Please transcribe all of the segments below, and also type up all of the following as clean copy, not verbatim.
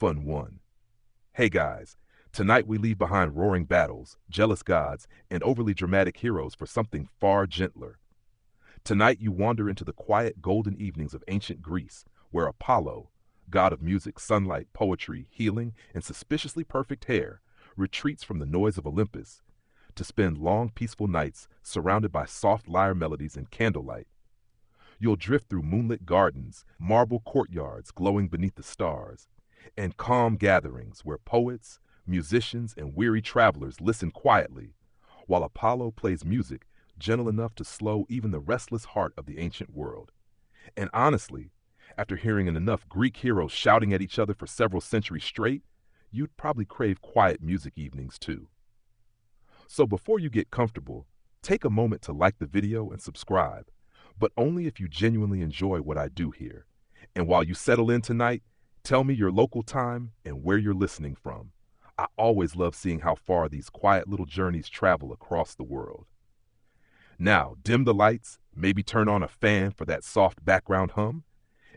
Fun 1. Hey guys, tonight we leave behind roaring battles, jealous gods, and overly dramatic heroes for something far gentler. Tonight you wander into the quiet golden evenings of ancient Greece, where Apollo, god of music, sunlight, poetry, healing, and suspiciously perfect hair, retreats from the noise of Olympus to spend long peaceful nights surrounded by soft lyre melodies and candlelight. You'll drift through moonlit gardens, marble courtyards glowing beneath the stars, and calm gatherings where poets, musicians, and weary travelers listen quietly, while Apollo plays music gentle enough to slow even the restless heart of the ancient world. And honestly, after hearing enough Greek heroes shouting at each other for several centuries straight, you'd probably crave quiet music evenings too. So before you get comfortable, take a moment to like the video and subscribe, but only if you genuinely enjoy what I do here. And while you settle in tonight, tell me your local time and where you're listening from. I always love seeing how far these quiet little journeys travel across the world. Now, dim the lights, maybe turn on a fan for that soft background hum,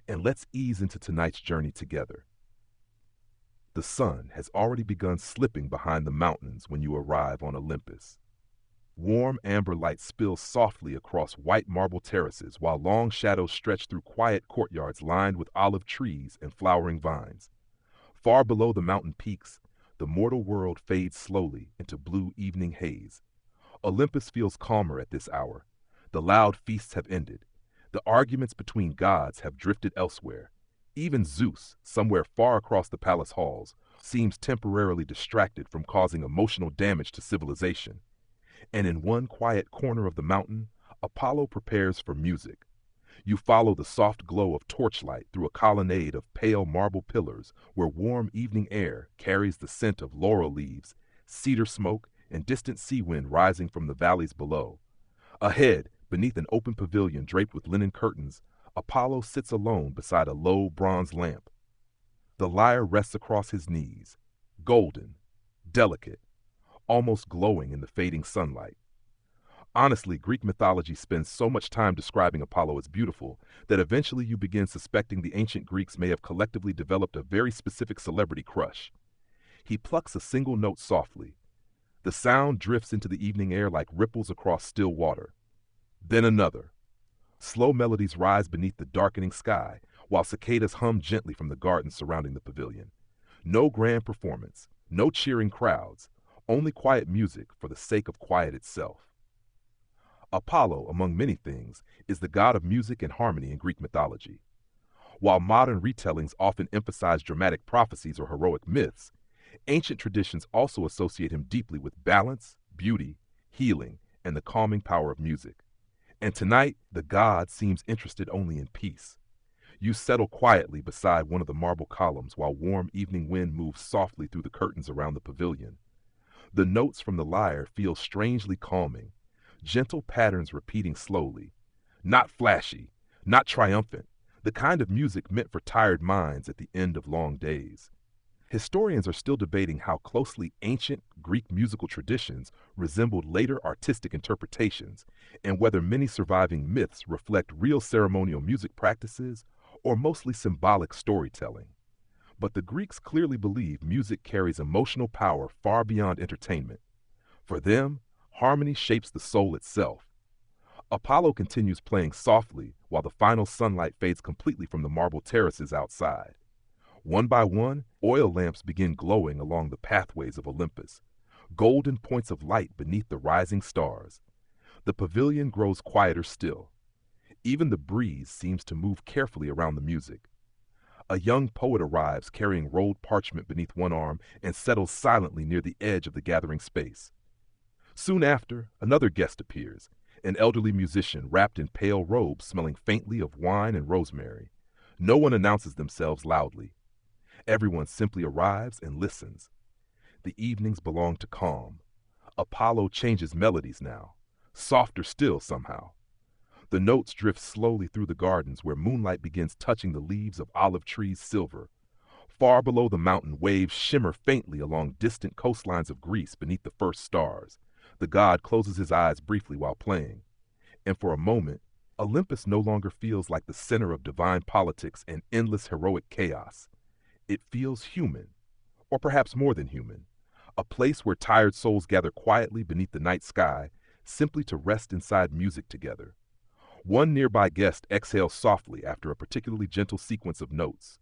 and let's ease into tonight's journey together. The sun has already begun slipping behind the mountains when you arrive on Olympus. Warm amber light spills softly across white marble terraces while long shadows stretch through quiet courtyards lined with olive trees and flowering vines. Far below the mountain peaks, the mortal world fades slowly into blue evening haze. Olympus feels calmer at this hour. The loud feasts have ended. The arguments between gods have drifted elsewhere. Even Zeus, somewhere far across the palace halls, seems temporarily distracted from causing emotional damage to civilization. And in one quiet corner of the mountain, Apollo prepares for music. You follow the soft glow of torchlight through a colonnade of pale marble pillars where warm evening air carries the scent of laurel leaves, cedar smoke, and distant sea wind rising from the valleys below. Ahead, beneath an open pavilion draped with linen curtains, Apollo sits alone beside a low bronze lamp. The lyre rests across his knees, golden, delicate, almost glowing in the fading sunlight. Honestly, Greek mythology spends so much time describing Apollo as beautiful that eventually you begin suspecting the ancient Greeks may have collectively developed a very specific celebrity crush. He plucks a single note softly. The sound drifts into the evening air like ripples across still water. Then another. Slow melodies rise beneath the darkening sky, while cicadas hum gently from the gardens surrounding the pavilion. No grand performance, no cheering crowds, only quiet music for the sake of quiet itself. Apollo, among many things, is the god of music and harmony in Greek mythology. While modern retellings often emphasize dramatic prophecies or heroic myths, ancient traditions also associate him deeply with balance, beauty, healing, and the calming power of music. And tonight, the god seems interested only in peace. You settle quietly beside one of the marble columns while warm evening wind moves softly through the curtains around the pavilion. The notes from the lyre feel strangely calming, gentle patterns repeating slowly. Not flashy, not triumphant, the kind of music meant for tired minds at the end of long days. Historians are still debating how closely ancient Greek musical traditions resembled later artistic interpretations, and whether many surviving myths reflect real ceremonial music practices or mostly symbolic storytelling. But the Greeks clearly believe music carries emotional power far beyond entertainment. For them, harmony shapes the soul itself. Apollo continues playing softly while the final sunlight fades completely from the marble terraces outside. One by one, oil lamps begin glowing along the pathways of Olympus, golden points of light beneath the rising stars. The pavilion grows quieter still. Even the breeze seems to move carefully around the music. A young poet arrives carrying rolled parchment beneath one arm and settles silently near the edge of the gathering space. Soon after, another guest appears, an elderly musician wrapped in pale robes smelling faintly of wine and rosemary. No one announces themselves loudly. Everyone simply arrives and listens. The evenings belong to calm. Apollo changes melodies now, softer still somehow. The notes drift slowly through the gardens where moonlight begins touching the leaves of olive trees silver. Far below the mountain, waves shimmer faintly along distant coastlines of Greece beneath the first stars. The god closes his eyes briefly while playing. And for a moment, Olympus no longer feels like the center of divine politics and endless heroic chaos. It feels human, or perhaps more than human, a place where tired souls gather quietly beneath the night sky, simply to rest inside music together. One nearby guest exhales softly after a particularly gentle sequence of notes.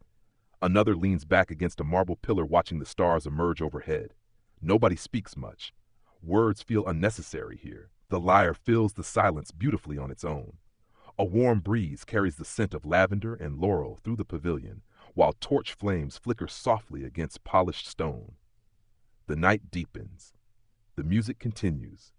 Another leans back against a marble pillar watching the stars emerge overhead. Nobody speaks much. Words feel unnecessary here. The lyre fills the silence beautifully on its own. A warm breeze carries the scent of lavender and laurel through the pavilion, while torch flames flicker softly against polished stone. The night deepens. The music continues.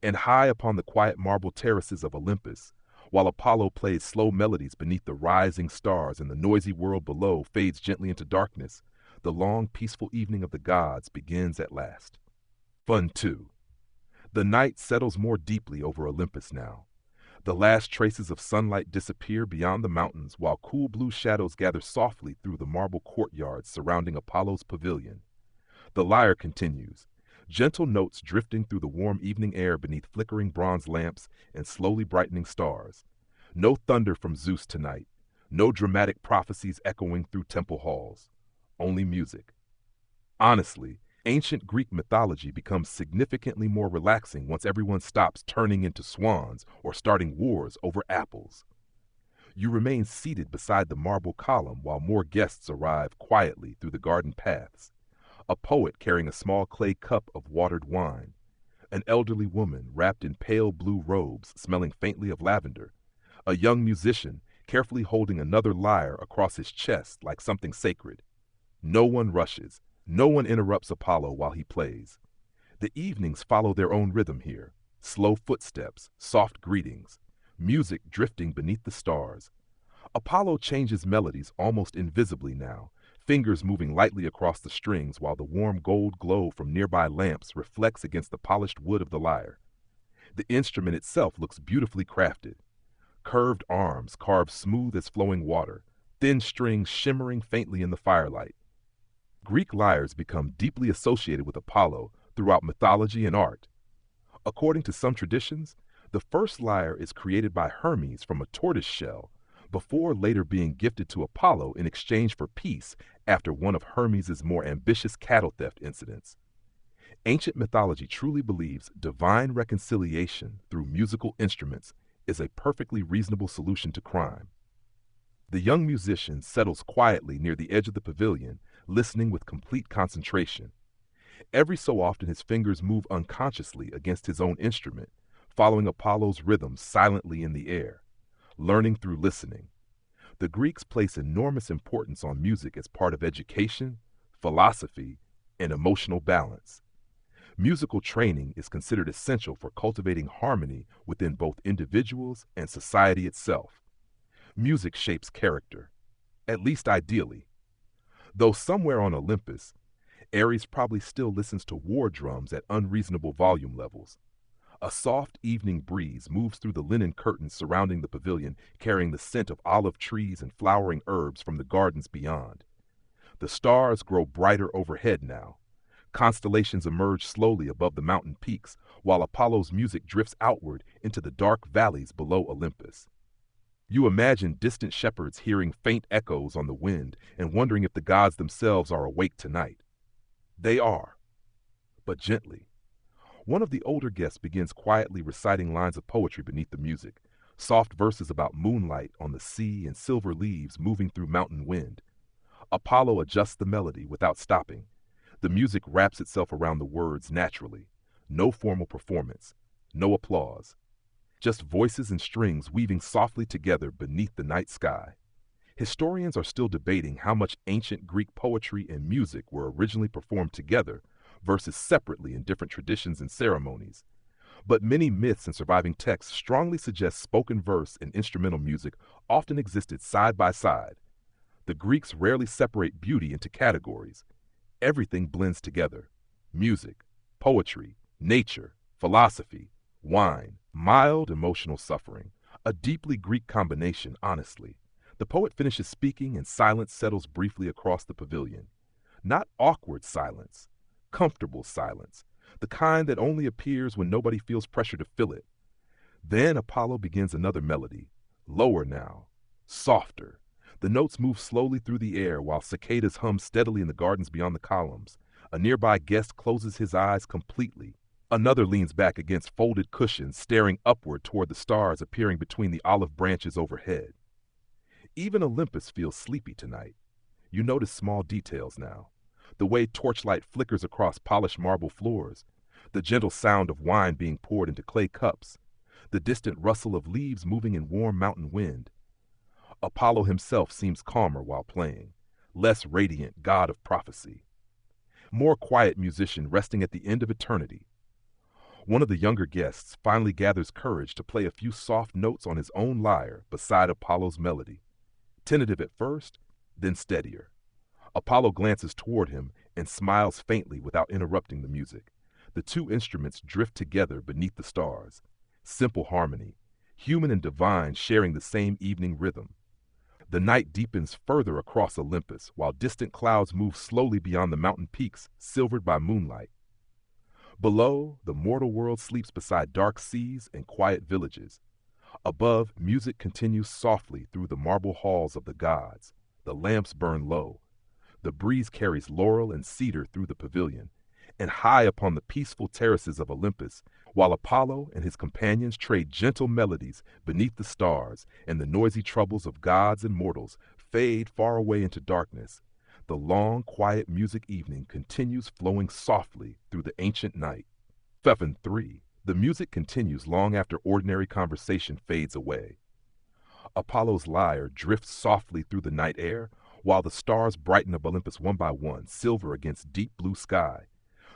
And high upon the quiet marble terraces of Olympus, while Apollo plays slow melodies beneath the rising stars and the noisy world below fades gently into darkness, the long, peaceful evening of the gods begins at last. Fun 2. The night settles more deeply over Olympus now. The last traces of sunlight disappear beyond the mountains while cool blue shadows gather softly through the marble courtyards surrounding Apollo's pavilion. The lyre continues, gentle notes drifting through the warm evening air beneath flickering bronze lamps and slowly brightening stars. No thunder from Zeus tonight, no dramatic prophecies echoing through temple halls. Only music. Honestly, ancient Greek mythology becomes significantly more relaxing once everyone stops turning into swans or starting wars over apples. You remain seated beside the marble column while more guests arrive quietly through the garden paths. A poet carrying a small clay cup of watered wine. An elderly woman wrapped in pale blue robes smelling faintly of lavender. A young musician carefully holding another lyre across his chest like something sacred. No one rushes. No one interrupts Apollo while he plays. The evenings follow their own rhythm here. Slow footsteps, soft greetings, music drifting beneath the stars. Apollo changes melodies almost invisibly now, fingers moving lightly across the strings while the warm gold glow from nearby lamps reflects against the polished wood of the lyre. The instrument itself looks beautifully crafted. Curved arms carved smooth as flowing water, thin strings shimmering faintly in the firelight. Greek lyres become deeply associated with Apollo throughout mythology and art. According to some traditions, the first lyre is created by Hermes from a tortoise shell, before later being gifted to Apollo in exchange for peace after one of Hermes' more ambitious cattle theft incidents. Ancient mythology truly believes divine reconciliation through musical instruments is a perfectly reasonable solution to crime. The young musician settles quietly near the edge of the pavilion, listening with complete concentration. Every so often his fingers move unconsciously against his own instrument, following Apollo's rhythm silently in the air, learning through listening. The Greeks place enormous importance on music as part of education, philosophy, and emotional balance. Musical training is considered essential for cultivating harmony within both individuals and society itself. Music shapes character, at least ideally. Though somewhere on Olympus, Ares probably still listens to war drums at unreasonable volume levels. A soft evening breeze moves through the linen curtains surrounding the pavilion, carrying the scent of olive trees and flowering herbs from the gardens beyond. The stars grow brighter overhead now. Constellations emerge slowly above the mountain peaks, while Apollo's music drifts outward into the dark valleys below Olympus. You imagine distant shepherds hearing faint echoes on the wind and wondering if the gods themselves are awake tonight. They are, but gently. One of the older guests begins quietly reciting lines of poetry beneath the music, soft verses about moonlight on the sea and silver leaves moving through mountain wind. Apollo adjusts the melody without stopping. The music wraps itself around the words naturally. No formal performance, no applause. Just voices and strings weaving softly together beneath the night sky. Historians are still debating how much ancient Greek poetry and music were originally performed together versus separately in different traditions and ceremonies. But many myths and surviving texts strongly suggest spoken verse and instrumental music often existed side by side. The Greeks rarely separate beauty into categories. Everything blends together. Music, poetry, nature, philosophy, wine, mild emotional suffering. A deeply Greek combination, honestly. The poet finishes speaking and silence settles briefly across the pavilion. Not awkward silence, comfortable silence, the kind that only appears when nobody feels pressure to fill it. Then Apollo begins another melody, lower now, softer. The notes move slowly through the air while cicadas hum steadily in the gardens beyond the columns. A nearby guest closes his eyes completely. Another leans back against folded cushions, staring upward toward the stars appearing between the olive branches overhead. Even Olympus feels sleepy tonight. You notice small details now. The way torchlight flickers across polished marble floors, the gentle sound of wine being poured into clay cups, the distant rustle of leaves moving in warm mountain wind. Apollo himself seems calmer while playing, less radiant god of prophecy. More quiet musician resting at the end of eternity. One of the younger guests finally gathers courage to play a few soft notes on his own lyre beside Apollo's melody. Tentative at first, then steadier. Apollo glances toward him and smiles faintly without interrupting the music. The two instruments drift together beneath the stars. Simple harmony, human and divine sharing the same evening rhythm. The night deepens further across Olympus, while distant clouds move slowly beyond the mountain peaks, silvered by moonlight. Below, the mortal world sleeps beside dark seas and quiet villages. Above, music continues softly through the marble halls of the gods. The lamps burn low. The breeze carries laurel and cedar through the pavilion, and high upon the peaceful terraces of Olympus, while Apollo and his companions trade gentle melodies beneath the stars and the noisy troubles of gods and mortals fade far away into darkness, the long, quiet music evening continues flowing softly through the ancient night. Pfeffen 3. The music continues long after ordinary conversation fades away. Apollo's lyre drifts softly through the night air, while the stars brighten up Olympus one by one, silver against deep blue sky.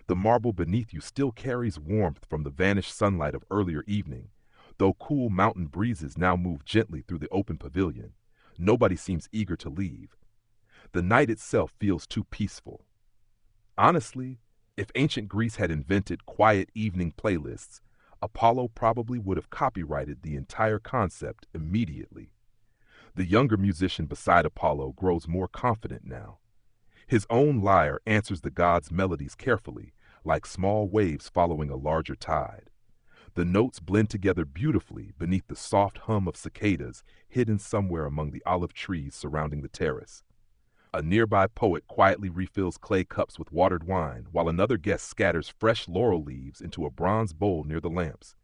The marble beneath you still carries warmth from the vanished sunlight of earlier evening, though cool mountain breezes now move gently through the open pavilion. Nobody seems eager to leave. The night itself feels too peaceful. Honestly, if ancient Greece had invented quiet evening playlists, Apollo probably would have copyrighted the entire concept immediately. The younger musician beside Apollo grows more confident now. His own lyre answers the gods' melodies carefully, like small waves following a larger tide. The notes blend together beautifully beneath the soft hum of cicadas hidden somewhere among the olive trees surrounding the terrace. A nearby poet quietly refills clay cups with watered wine, while another guest scatters fresh laurel leaves into a bronze bowl near the lamps.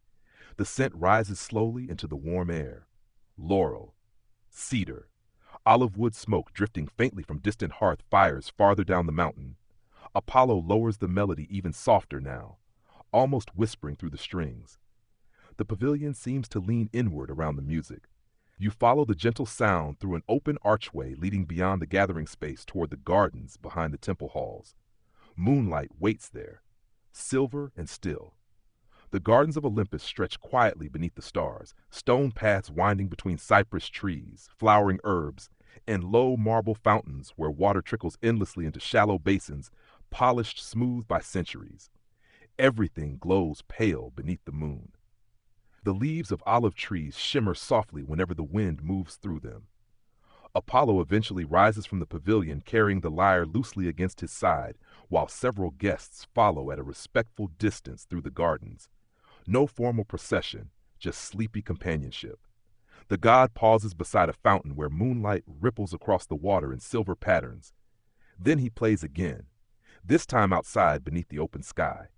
The scent rises slowly into the warm air. Laurel, cedar, olive wood smoke drifting faintly from distant hearth fires farther down the mountain. Apollo lowers the melody even softer now, almost whispering through the strings. The pavilion seems to lean inward around the music. You follow the gentle sound through an open archway leading beyond the gathering space toward the gardens behind the temple halls. Moonlight waits there, silver and still. The gardens of Olympus stretch quietly beneath the stars, stone paths winding between cypress trees, flowering herbs, and low marble fountains where water trickles endlessly into shallow basins, polished smooth by centuries. Everything glows pale beneath the moon. The leaves of olive trees shimmer softly whenever the wind moves through them. Apollo eventually rises from the pavilion carrying the lyre loosely against his side, while several guests follow at a respectful distance through the gardens. No formal procession, just sleepy companionship. The god pauses beside a fountain where moonlight ripples across the water in silver patterns. Then he plays again, this time outside beneath the open sky.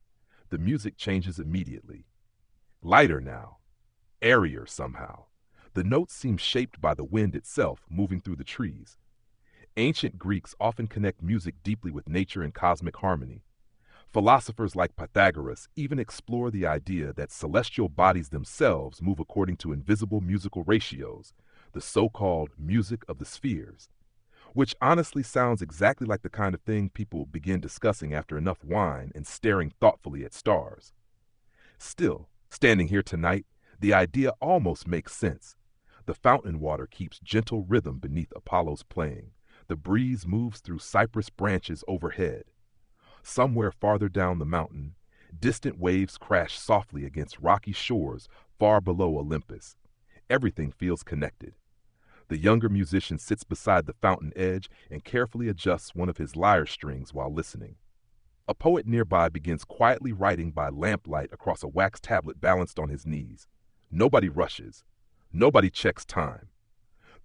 The music changes immediately. Lighter now, airier somehow. The notes seem shaped by the wind itself moving through the trees. Ancient Greeks often connect music deeply with nature and cosmic harmony. Philosophers like Pythagoras even explore the idea that celestial bodies themselves move according to invisible musical ratios, the so-called music of the spheres, which honestly sounds exactly like the kind of thing people begin discussing after enough wine and staring thoughtfully at stars. Still, standing here tonight, the idea almost makes sense. The fountain water keeps gentle rhythm beneath Apollo's playing. The breeze moves through cypress branches overhead. Somewhere farther down the mountain, distant waves crash softly against rocky shores far below Olympus. Everything feels connected. The younger musician sits beside the fountain edge and carefully adjusts one of his lyre strings while listening. A poet nearby begins quietly writing by lamplight across a wax tablet balanced on his knees. Nobody rushes. Nobody checks time.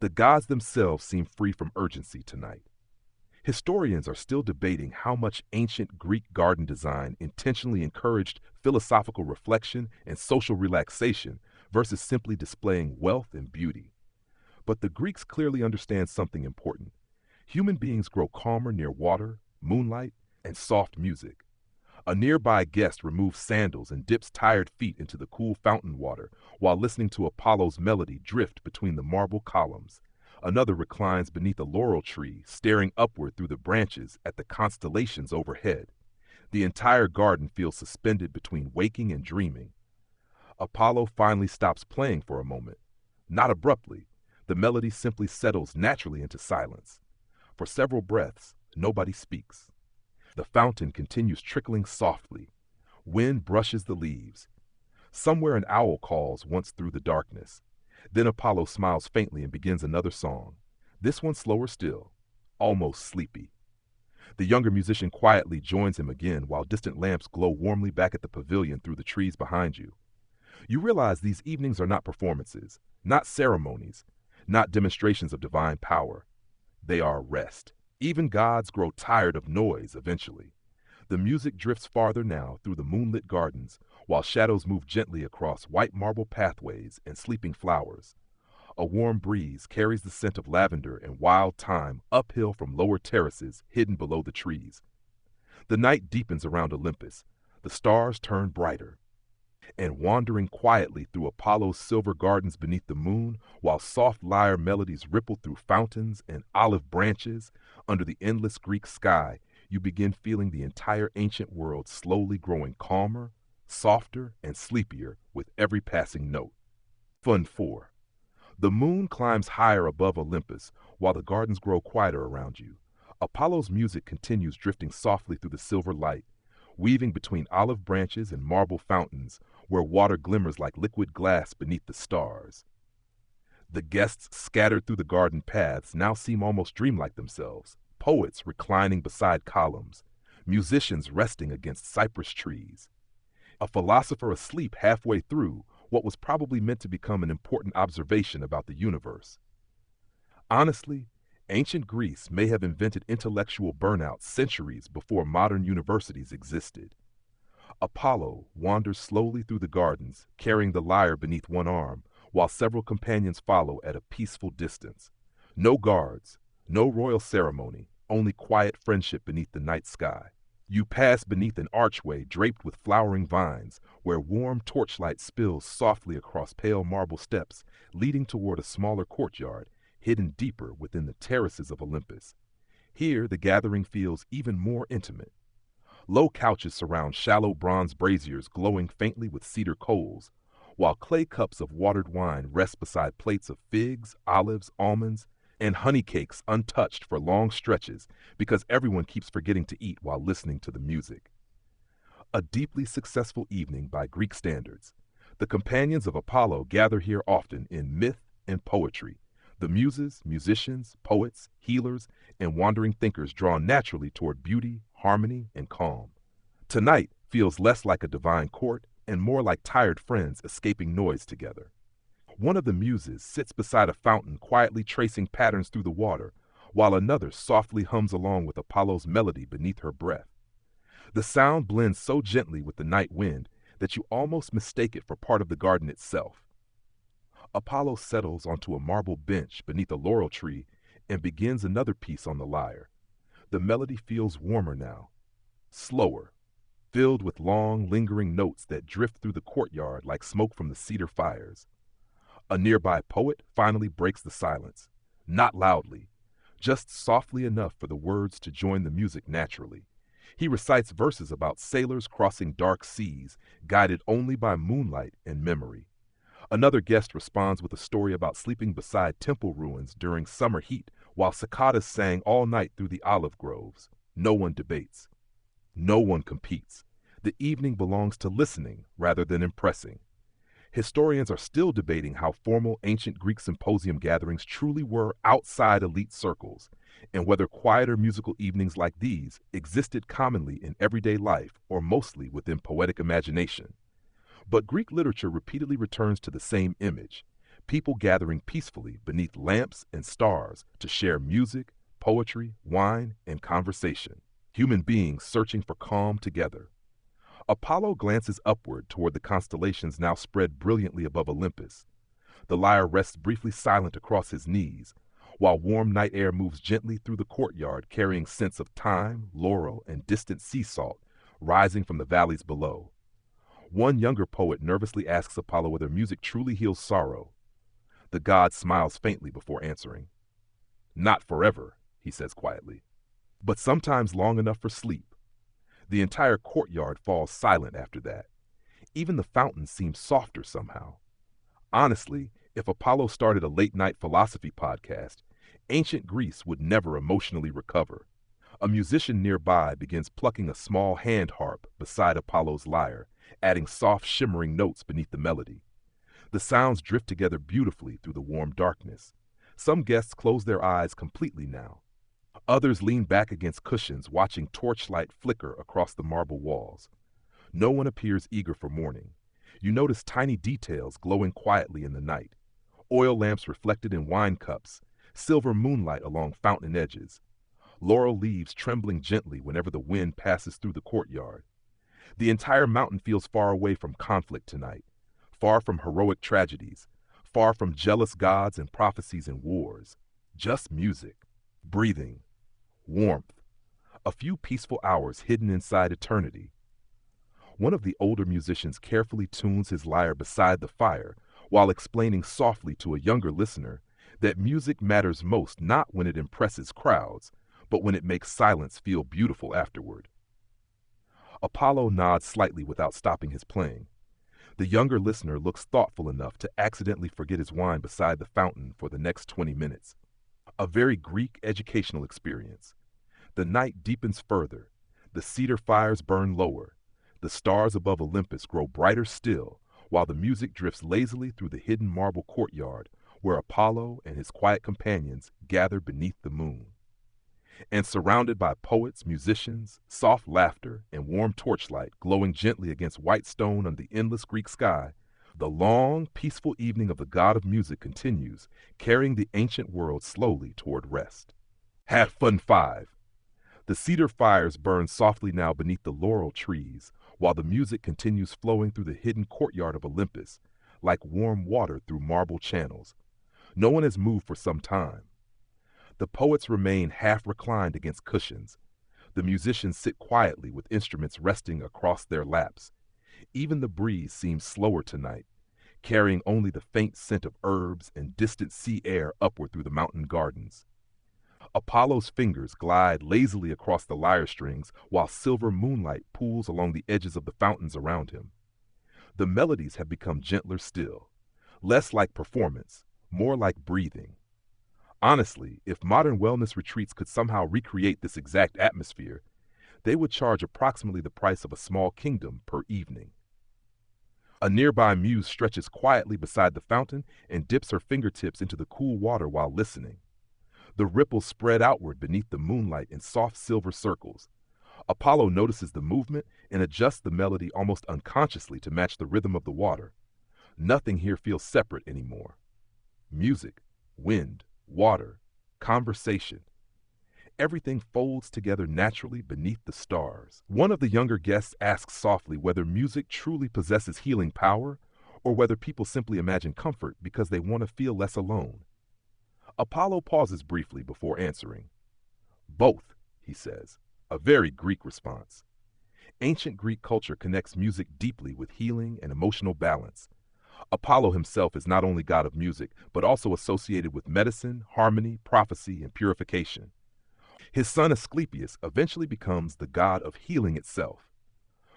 The gods themselves seem free from urgency tonight. Historians are still debating how much ancient Greek garden design intentionally encouraged philosophical reflection and social relaxation versus simply displaying wealth and beauty. But the Greeks clearly understand something important. Human beings grow calmer near water, moonlight, and soft music. A nearby guest removes sandals and dips tired feet into the cool fountain water while listening to Apollo's melody drift between the marble columns. Another reclines beneath a laurel tree, staring upward through the branches at the constellations overhead. The entire garden feels suspended between waking and dreaming. Apollo finally stops playing for a moment. Not abruptly. The melody simply settles naturally into silence. For several breaths, nobody speaks. The fountain continues trickling softly. Wind brushes the leaves. Somewhere an owl calls once through the darkness. Then Apollo smiles faintly and begins another song. This one slower still, almost sleepy. The younger musician quietly joins him again while distant lamps glow warmly back at the pavilion through the trees behind you. You realize these evenings are not performances, not ceremonies, not demonstrations of divine power. They are rest. Even gods grow tired of noise eventually. The music drifts farther now through the moonlit gardens, while shadows move gently across white marble pathways and sleeping flowers. A warm breeze carries the scent of lavender and wild thyme uphill from lower terraces hidden below the trees. The night deepens around Olympus. The stars turn brighter. And wandering quietly through Apollo's silver gardens beneath the moon, while soft lyre melodies ripple through fountains and olive branches under the endless Greek sky, you begin feeling the entire ancient world slowly growing calmer, softer, and sleepier with every passing note. Fund 4. The moon climbs higher above Olympus, while the gardens grow quieter around you. Apollo's music continues drifting softly through the silver light, weaving between olive branches and marble fountains, where water glimmers like liquid glass beneath the stars. The guests scattered through the garden paths now seem almost dreamlike themselves, poets reclining beside columns, musicians resting against cypress trees, a philosopher asleep halfway through what was probably meant to become an important observation about the universe. Honestly, ancient Greece may have invented intellectual burnout centuries before modern universities existed. Apollo wanders slowly through the gardens, carrying the lyre beneath one arm, while several companions follow at a peaceful distance. No guards, no royal ceremony, only quiet friendship beneath the night sky. You pass beneath an archway draped with flowering vines, where warm torchlight spills softly across pale marble steps, leading toward a smaller courtyard, hidden deeper within the terraces of Olympus. Here, the gathering feels even more intimate. Low couches surround shallow bronze braziers glowing faintly with cedar coals, while clay cups of watered wine rest beside plates of figs, olives, almonds, and honey cakes untouched for long stretches because everyone keeps forgetting to eat while listening to the music. A deeply successful evening by Greek standards. The companions of Apollo gather here often in myth and poetry. The muses, musicians, poets, healers, and wandering thinkers draw naturally toward beauty, harmony, and calm. Tonight feels less like a divine court and more like tired friends escaping noise together. One of the muses sits beside a fountain quietly tracing patterns through the water, while another softly hums along with Apollo's melody beneath her breath. The sound blends so gently with the night wind that you almost mistake it for part of the garden itself. Apollo settles onto a marble bench beneath a laurel tree and begins another piece on the lyre. The melody feels warmer now, slower, filled with long, lingering notes that drift through the courtyard like smoke from the cedar fires. A nearby poet finally breaks the silence, not loudly, just softly enough for the words to join the music naturally. He recites verses about sailors crossing dark seas, guided only by moonlight and memory. Another guest responds with a story about sleeping beside temple ruins during summer heat while cicadas sang all night through the olive groves. No one debates. No one competes. The evening belongs to listening rather than impressing. Historians are still debating how formal ancient Greek symposium gatherings truly were outside elite circles, and whether quieter musical evenings like these existed commonly in everyday life or mostly within poetic imagination. But Greek literature repeatedly returns to the same image: people gathering peacefully beneath lamps and stars to share music, poetry, wine, and conversation. Human beings searching for calm together. Apollo glances upward toward the constellations now spread brilliantly above Olympus. The lyre rests briefly silent across his knees, while warm night air moves gently through the courtyard carrying scents of thyme, laurel, and distant sea salt rising from the valleys below. One younger poet nervously asks Apollo whether music truly heals sorrow. The god smiles faintly before answering. "Not forever," he says quietly, "but sometimes long enough for sleep." The entire courtyard falls silent after that. Even the fountain seems softer somehow. Honestly, if Apollo started a late-night philosophy podcast, ancient Greece would never emotionally recover. A musician nearby begins plucking a small hand harp beside Apollo's lyre, adding soft shimmering notes beneath the melody. The sounds drift together beautifully through the warm darkness. Some guests close their eyes completely now. Others lean back against cushions watching torchlight flicker across the marble walls. No one appears eager for morning. You notice tiny details glowing quietly in the night. Oil lamps reflected in wine cups, silver moonlight along fountain edges, laurel leaves trembling gently whenever the wind passes through the courtyard. The entire mountain feels far away from conflict tonight, far from heroic tragedies, far from jealous gods and prophecies and wars. Just music, breathing, warmth, a few peaceful hours hidden inside eternity. One of the older musicians carefully tunes his lyre beside the fire while explaining softly to a younger listener that music matters most not when it impresses crowds, but when it makes silence feel beautiful afterward. Apollo nods slightly without stopping his playing. The younger listener looks thoughtful enough to accidentally forget his wine beside the fountain for the next 20 minutes. A very Greek educational experience. The night deepens further. The cedar fires burn lower. The stars above Olympus grow brighter still, while the music drifts lazily through the hidden marble courtyard where Apollo and his quiet companions gather beneath the moon. And surrounded by poets, musicians, soft laughter, and warm torchlight glowing gently against white stone under the endless Greek sky, the long, peaceful evening of the god of music continues, carrying the ancient world slowly toward rest. Have fun 5. The cedar fires burn softly now beneath the laurel trees, while the music continues flowing through the hidden courtyard of Olympus, like warm water through marble channels. No one has moved for some time. The poets remain half reclined against cushions. The musicians sit quietly with instruments resting across their laps. Even the breeze seems slower tonight, carrying only the faint scent of herbs and distant sea air upward through the mountain gardens. Apollo's fingers glide lazily across the lyre strings while silver moonlight pools along the edges of the fountains around him. The melodies have become gentler still, less like performance, more like breathing. Honestly, if modern wellness retreats could somehow recreate this exact atmosphere, they would charge approximately the price of a small kingdom per evening. A nearby muse stretches quietly beside the fountain and dips her fingertips into the cool water while listening. The ripples spread outward beneath the moonlight in soft silver circles. Apollo notices the movement and adjusts the melody almost unconsciously to match the rhythm of the water. Nothing here feels separate anymore. Music, wind, water, conversation. Everything folds together naturally beneath the stars. One of the younger guests asks softly whether music truly possesses healing power or whether people simply imagine comfort because they want to feel less alone. Apollo pauses briefly before answering. Both, he says, a very Greek response. Ancient Greek culture connects music deeply with healing and emotional balance. Apollo himself is not only god of music, but also associated with medicine, harmony, prophecy, and purification. His son Asclepius eventually becomes the god of healing itself.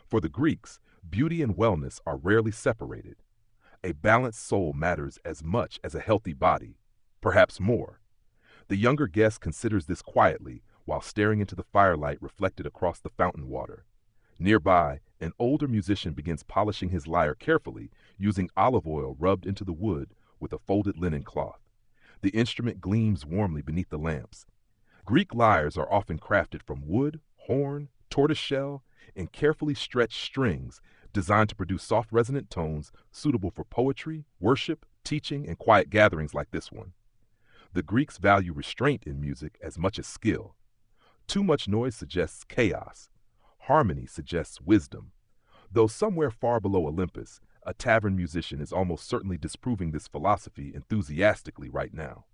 For the Greeks, beauty and wellness are rarely separated. A balanced soul matters as much as a healthy body, perhaps more. The younger guest considers this quietly while staring into the firelight reflected across the fountain water. Nearby, an older musician begins polishing his lyre carefully, using olive oil rubbed into the wood with a folded linen cloth. The instrument gleams warmly beneath the lamps. Greek lyres are often crafted from wood, horn, tortoiseshell, and carefully stretched strings designed to produce soft resonant tones suitable for poetry, worship, teaching, and quiet gatherings like this one. The Greeks value restraint in music as much as skill. Too much noise suggests chaos. Harmony suggests wisdom. Though somewhere far below Olympus, a tavern musician is almost certainly disproving this philosophy enthusiastically right now.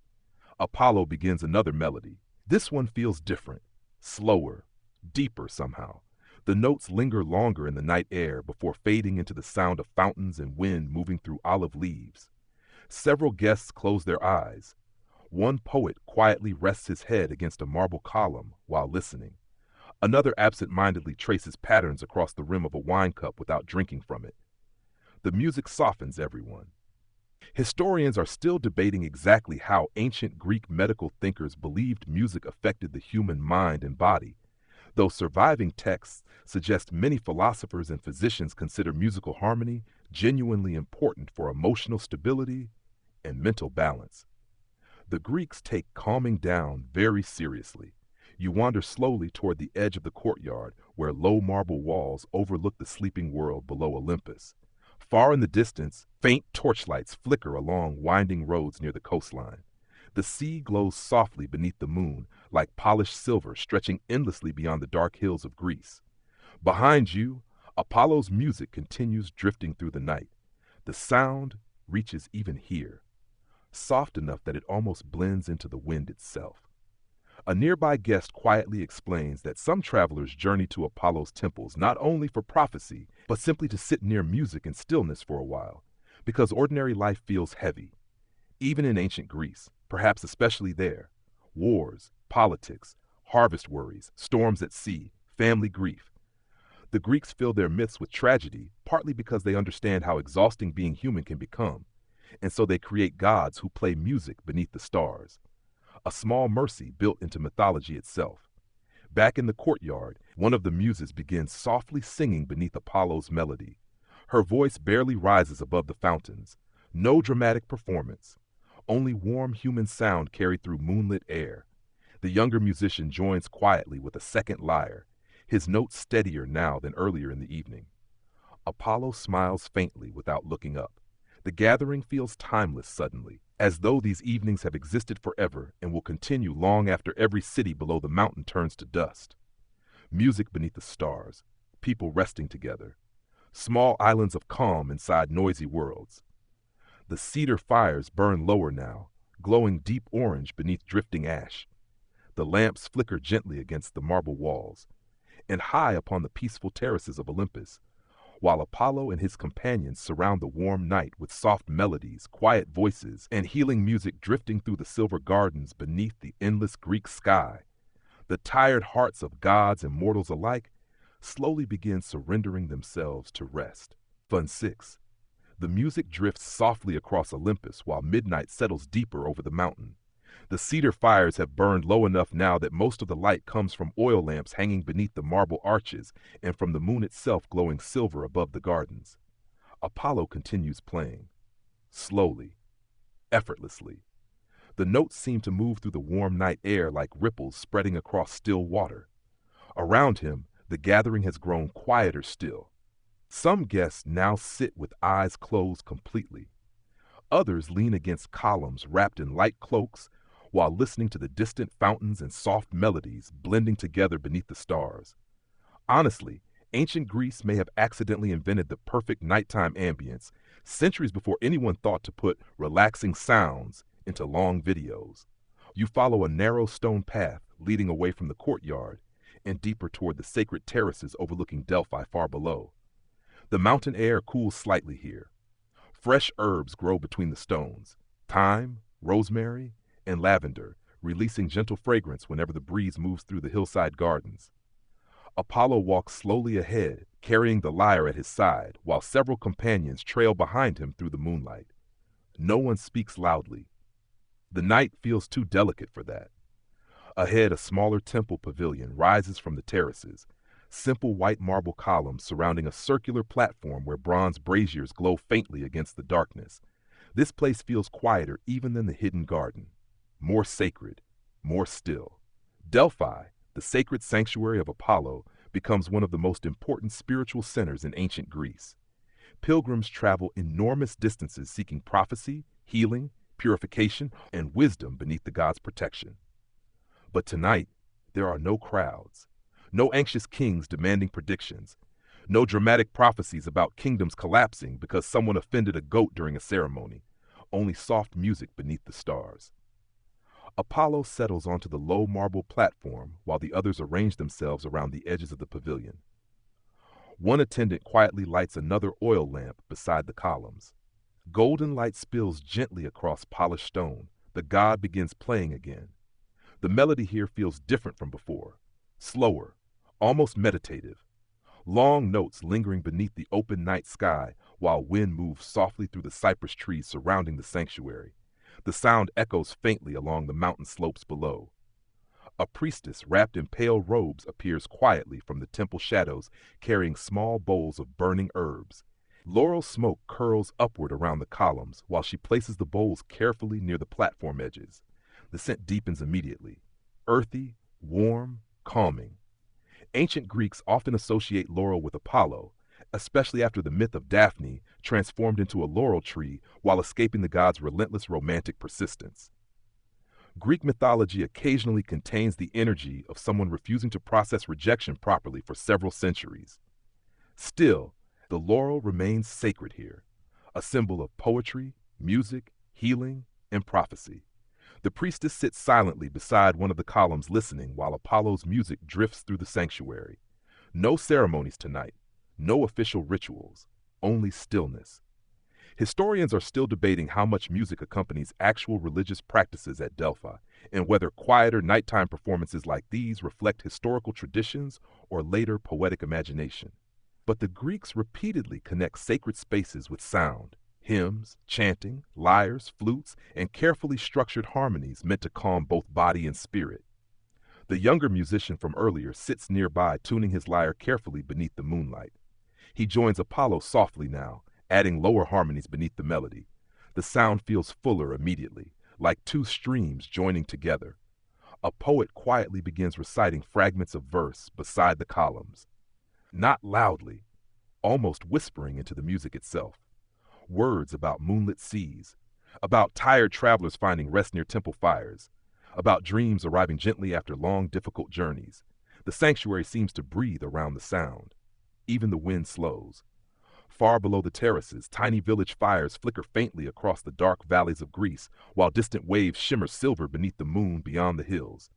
Apollo begins another melody. This one feels different, slower, deeper somehow. The notes linger longer in the night air before fading into the sound of fountains and wind moving through olive leaves. Several guests close their eyes. One poet quietly rests his head against a marble column while listening. Another absent-mindedly traces patterns across the rim of a wine cup without drinking from it. The music softens everyone. Historians are still debating exactly how ancient Greek medical thinkers believed music affected the human mind and body, though surviving texts suggest many philosophers and physicians consider musical harmony genuinely important for emotional stability and mental balance. The Greeks take calming down very seriously. You wander slowly toward the edge of the courtyard where low marble walls overlook the sleeping world below Olympus. Far in the distance, faint torchlights flicker along winding roads near the coastline. The sea glows softly beneath the moon, like polished silver stretching endlessly beyond the dark hills of Greece. Behind you, Apollo's music continues drifting through the night. The sound reaches even here, soft enough that it almost blends into the wind itself. A nearby guest quietly explains that some travelers journey to Apollo's temples not only for prophecy, but simply to sit near music and stillness for a while, because ordinary life feels heavy. Even in ancient Greece, perhaps especially there, wars, politics, harvest worries, storms at sea, family grief. The Greeks fill their myths with tragedy, partly because they understand how exhausting being human can become, and so they create gods who play music beneath the stars. A small mercy built into mythology itself. Back in the courtyard, one of the muses begins softly singing beneath Apollo's melody. Her voice barely rises above the fountains. No dramatic performance. Only warm human sound carried through moonlit air. The younger musician joins quietly with a second lyre, his notes steadier now than earlier in the evening. Apollo smiles faintly without looking up. The gathering feels timeless suddenly, as though these evenings have existed forever and will continue long after every city below the mountain turns to dust. Music beneath the stars, people resting together, small islands of calm inside noisy worlds. The cedar fires burn lower now, glowing deep orange beneath drifting ash. The lamps flicker gently against the marble walls, and high upon the peaceful terraces of Olympus, while Apollo and his companions surround the warm night with soft melodies, quiet voices, and healing music drifting through the silver gardens beneath the endless Greek sky. The tired hearts of gods and mortals alike slowly begin surrendering themselves to rest. Fun 6. The music drifts softly across Olympus while midnight settles deeper over the mountain. The cedar fires have burned low enough now that most of the light comes from oil lamps hanging beneath the marble arches and from the moon itself glowing silver above the gardens. Apollo continues playing, slowly, effortlessly. The notes seem to move through the warm night air like ripples spreading across still water. Around him, the gathering has grown quieter still. Some guests now sit with eyes closed completely. Others lean against columns wrapped in light cloaks while listening to the distant fountains and soft melodies blending together beneath the stars. Honestly, ancient Greece may have accidentally invented the perfect nighttime ambience centuries before anyone thought to put relaxing sounds into long videos. You follow a narrow stone path leading away from the courtyard and deeper toward the sacred terraces overlooking Delphi far below. The mountain air cools slightly here. Fresh herbs grow between the stones, thyme, rosemary, and lavender, releasing gentle fragrance whenever the breeze moves through the hillside gardens. Apollo walks slowly ahead, carrying the lyre at his side, while several companions trail behind him through the moonlight. No one speaks loudly. The night feels too delicate for that. Ahead, a smaller temple pavilion rises from the terraces, simple white marble columns surrounding a circular platform where bronze braziers glow faintly against the darkness. This place feels quieter even than the hidden garden. More sacred, more still. Delphi, the sacred sanctuary of Apollo, becomes one of the most important spiritual centers in ancient Greece. Pilgrims travel enormous distances seeking prophecy, healing, purification, and wisdom beneath the god's protection. But tonight, there are no crowds, no anxious kings demanding predictions, no dramatic prophecies about kingdoms collapsing because someone offended a goat during a ceremony, only soft music beneath the stars. Apollo settles onto the low marble platform while the others arrange themselves around the edges of the pavilion. One attendant quietly lights another oil lamp beside the columns. Golden light spills gently across polished stone. The god begins playing again. The melody here feels different from before, slower, almost meditative. Long notes lingering beneath the open night sky while wind moves softly through the cypress trees surrounding the sanctuary. The sound echoes faintly along the mountain slopes below. A priestess wrapped in pale robes appears quietly from the temple shadows, carrying small bowls of burning herbs. Laurel smoke curls upward around the columns while she places the bowls carefully near the platform edges. The scent deepens immediately, earthy, warm, calming. Ancient Greeks often associate laurel with Apollo, especially after the myth of Daphne transformed into a laurel tree while escaping the god's relentless romantic persistence. Greek mythology occasionally contains the energy of someone refusing to process rejection properly for several centuries. Still, the laurel remains sacred here, a symbol of poetry, music, healing, and prophecy. The priestess sits silently beside one of the columns listening while Apollo's music drifts through the sanctuary. No ceremonies tonight, no official rituals, only stillness. Historians are still debating how much music accompanies actual religious practices at Delphi, and whether quieter nighttime performances like these reflect historical traditions or later poetic imagination. But the Greeks repeatedly connect sacred spaces with sound, hymns, chanting, lyres, flutes, and carefully structured harmonies meant to calm both body and spirit. The younger musician from earlier sits nearby, tuning his lyre carefully beneath the moonlight. He joins Apollo softly now, adding lower harmonies beneath the melody. The sound feels fuller immediately, like two streams joining together. A poet quietly begins reciting fragments of verse beside the columns. Not loudly, almost whispering into the music itself. Words about moonlit seas, about tired travelers finding rest near temple fires, about dreams arriving gently after long, difficult journeys. The sanctuary seems to breathe around the sound. Even the wind slows. Far below the terraces, tiny village fires flicker faintly across the dark valleys of Greece, while distant waves shimmer silver beneath the moon beyond the hills.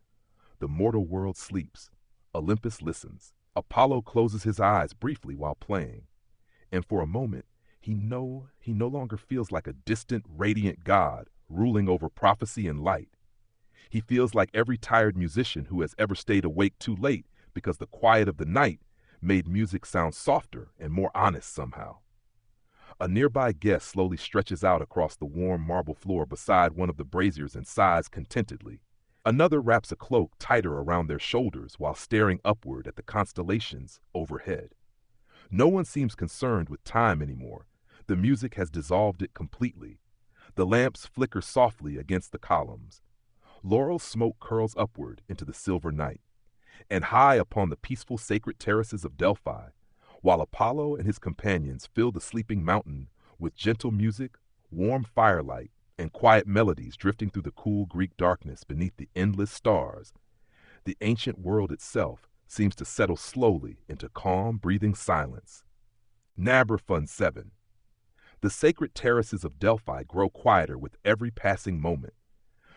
The mortal world sleeps. Olympus listens. Apollo closes his eyes briefly while playing. And for a moment, he no longer feels like a distant, radiant god ruling over prophecy and light. He feels like every tired musician who has ever stayed awake too late because the quiet of the night made music sound softer and more honest somehow. A nearby guest slowly stretches out across the warm marble floor beside one of the braziers and sighs contentedly. Another wraps a cloak tighter around their shoulders while staring upward at the constellations overhead. No one seems concerned with time anymore. The music has dissolved it completely. The lamps flicker softly against the columns. Laurel smoke curls upward into the silver night. And high upon the peaceful sacred terraces of Delphi, while Apollo and his companions fill the sleeping mountain with gentle music, warm firelight, and quiet melodies drifting through the cool Greek darkness beneath the endless stars, the ancient world itself seems to settle slowly into calm, breathing silence. Fund 7. The sacred terraces of Delphi grow quieter with every passing moment.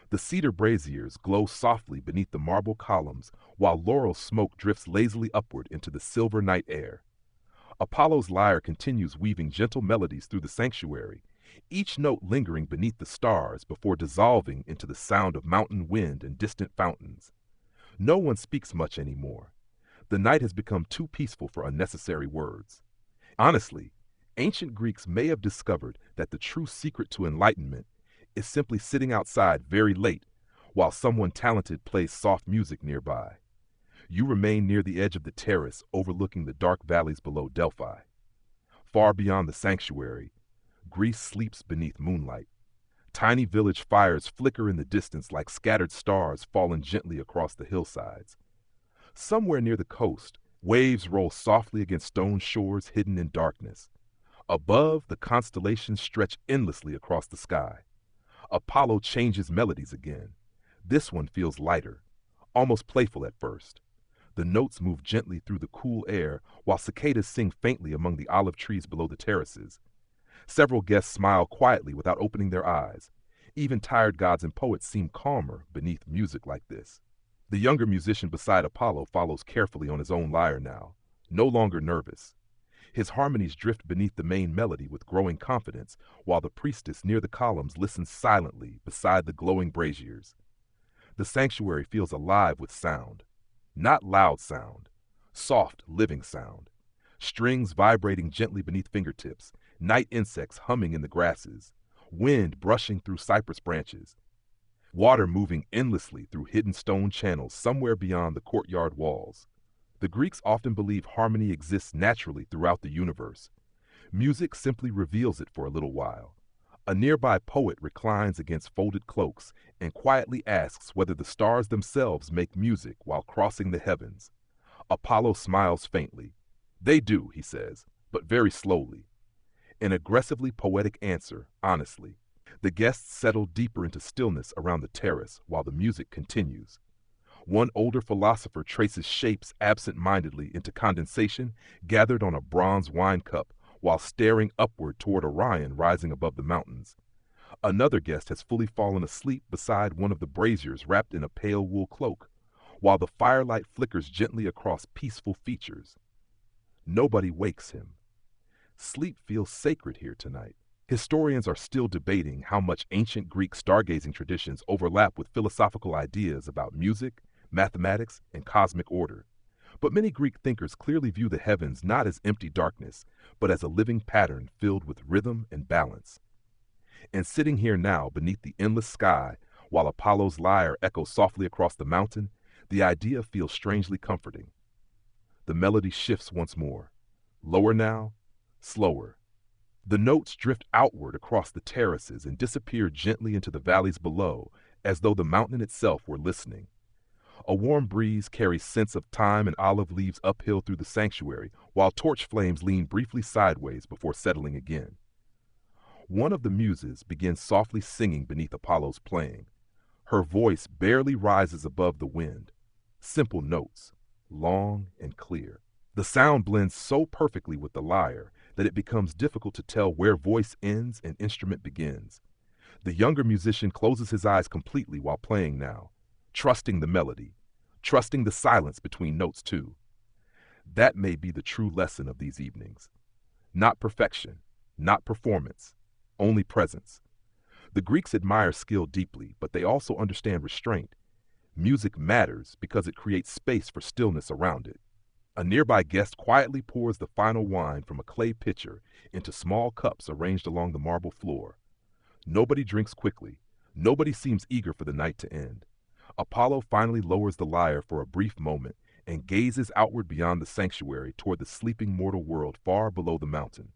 The cedar braziers glow softly beneath the marble columns, while laurel smoke drifts lazily upward into the silver night air. Apollo's lyre continues weaving gentle melodies through the sanctuary, each note lingering beneath the stars before dissolving into the sound of mountain wind and distant fountains. No one speaks much anymore. The night has become too peaceful for unnecessary words. Honestly, ancient Greeks may have discovered that the true secret to enlightenment is simply sitting outside very late while someone talented plays soft music nearby. You remain near the edge of the terrace overlooking the dark valleys below Delphi. Far beyond the sanctuary, Greece sleeps beneath moonlight. Tiny village fires flicker in the distance like scattered stars falling gently across the hillsides. Somewhere near the coast, Waves roll softly against stone shores hidden in darkness. Above, the constellations stretch endlessly across the sky. Apollo changes melodies again. This one feels lighter, almost playful at first. The notes move gently through the cool air while cicadas sing faintly among the olive trees below the terraces. Several guests smile quietly without opening their eyes. Even tired gods and poets seem calmer beneath music like this. The younger musician beside Apollo follows carefully on his own lyre now, no longer nervous. His harmonies drift beneath the main melody with growing confidence, while the priestess near the columns listens silently beside the glowing braziers. The sanctuary feels alive with sound. Not loud sound, soft, living sound. Strings vibrating gently beneath fingertips, night insects humming in the grasses, wind brushing through cypress branches, water moving endlessly through hidden stone channels somewhere beyond the courtyard walls. The Greeks often believe harmony exists naturally throughout the universe. Music simply reveals it for a little while. A nearby poet reclines against folded cloaks and quietly asks whether the stars themselves make music while crossing the heavens. Apollo smiles faintly. They do, he says, but very slowly. An aggressively poetic answer, honestly. The guests settle deeper into stillness around the terrace while the music continues. One older philosopher traces shapes absent-mindedly into condensation gathered on a bronze wine cup while staring upward toward Orion rising above the mountains. Another guest has fully fallen asleep beside one of the braziers wrapped in a pale wool cloak, while the firelight flickers gently across peaceful features. Nobody wakes him. Sleep feels sacred here tonight. Historians are still debating how much ancient Greek stargazing traditions overlap with philosophical ideas about music, mathematics, and cosmic order. But many Greek thinkers clearly view the heavens not as empty darkness, but as a living pattern filled with rhythm and balance. And sitting here now beneath the endless sky, while Apollo's lyre echoes softly across the mountain, the idea feels strangely comforting. The melody shifts once more. Lower now, slower. The notes drift outward across the terraces and disappear gently into the valleys below, as though the mountain itself were listening. A warm breeze carries scents of thyme and olive leaves uphill through the sanctuary, while torch flames lean briefly sideways before settling again. One of the muses begins softly singing beneath Apollo's playing. Her voice barely rises above the wind. Simple notes, long and clear. The sound blends so perfectly with the lyre that it becomes difficult to tell where voice ends and instrument begins. The younger musician closes his eyes completely while playing now, trusting the melody, trusting the silence between notes too. That may be the true lesson of these evenings. Not perfection, not performance, only presence. The Greeks admire skill deeply, but they also understand restraint. Music matters because it creates space for stillness around it. A nearby guest quietly pours the final wine from a clay pitcher into small cups arranged along the marble floor. Nobody drinks quickly. Nobody seems eager for the night to end. Apollo finally lowers the lyre for a brief moment and gazes outward beyond the sanctuary toward the sleeping mortal world far below the mountain.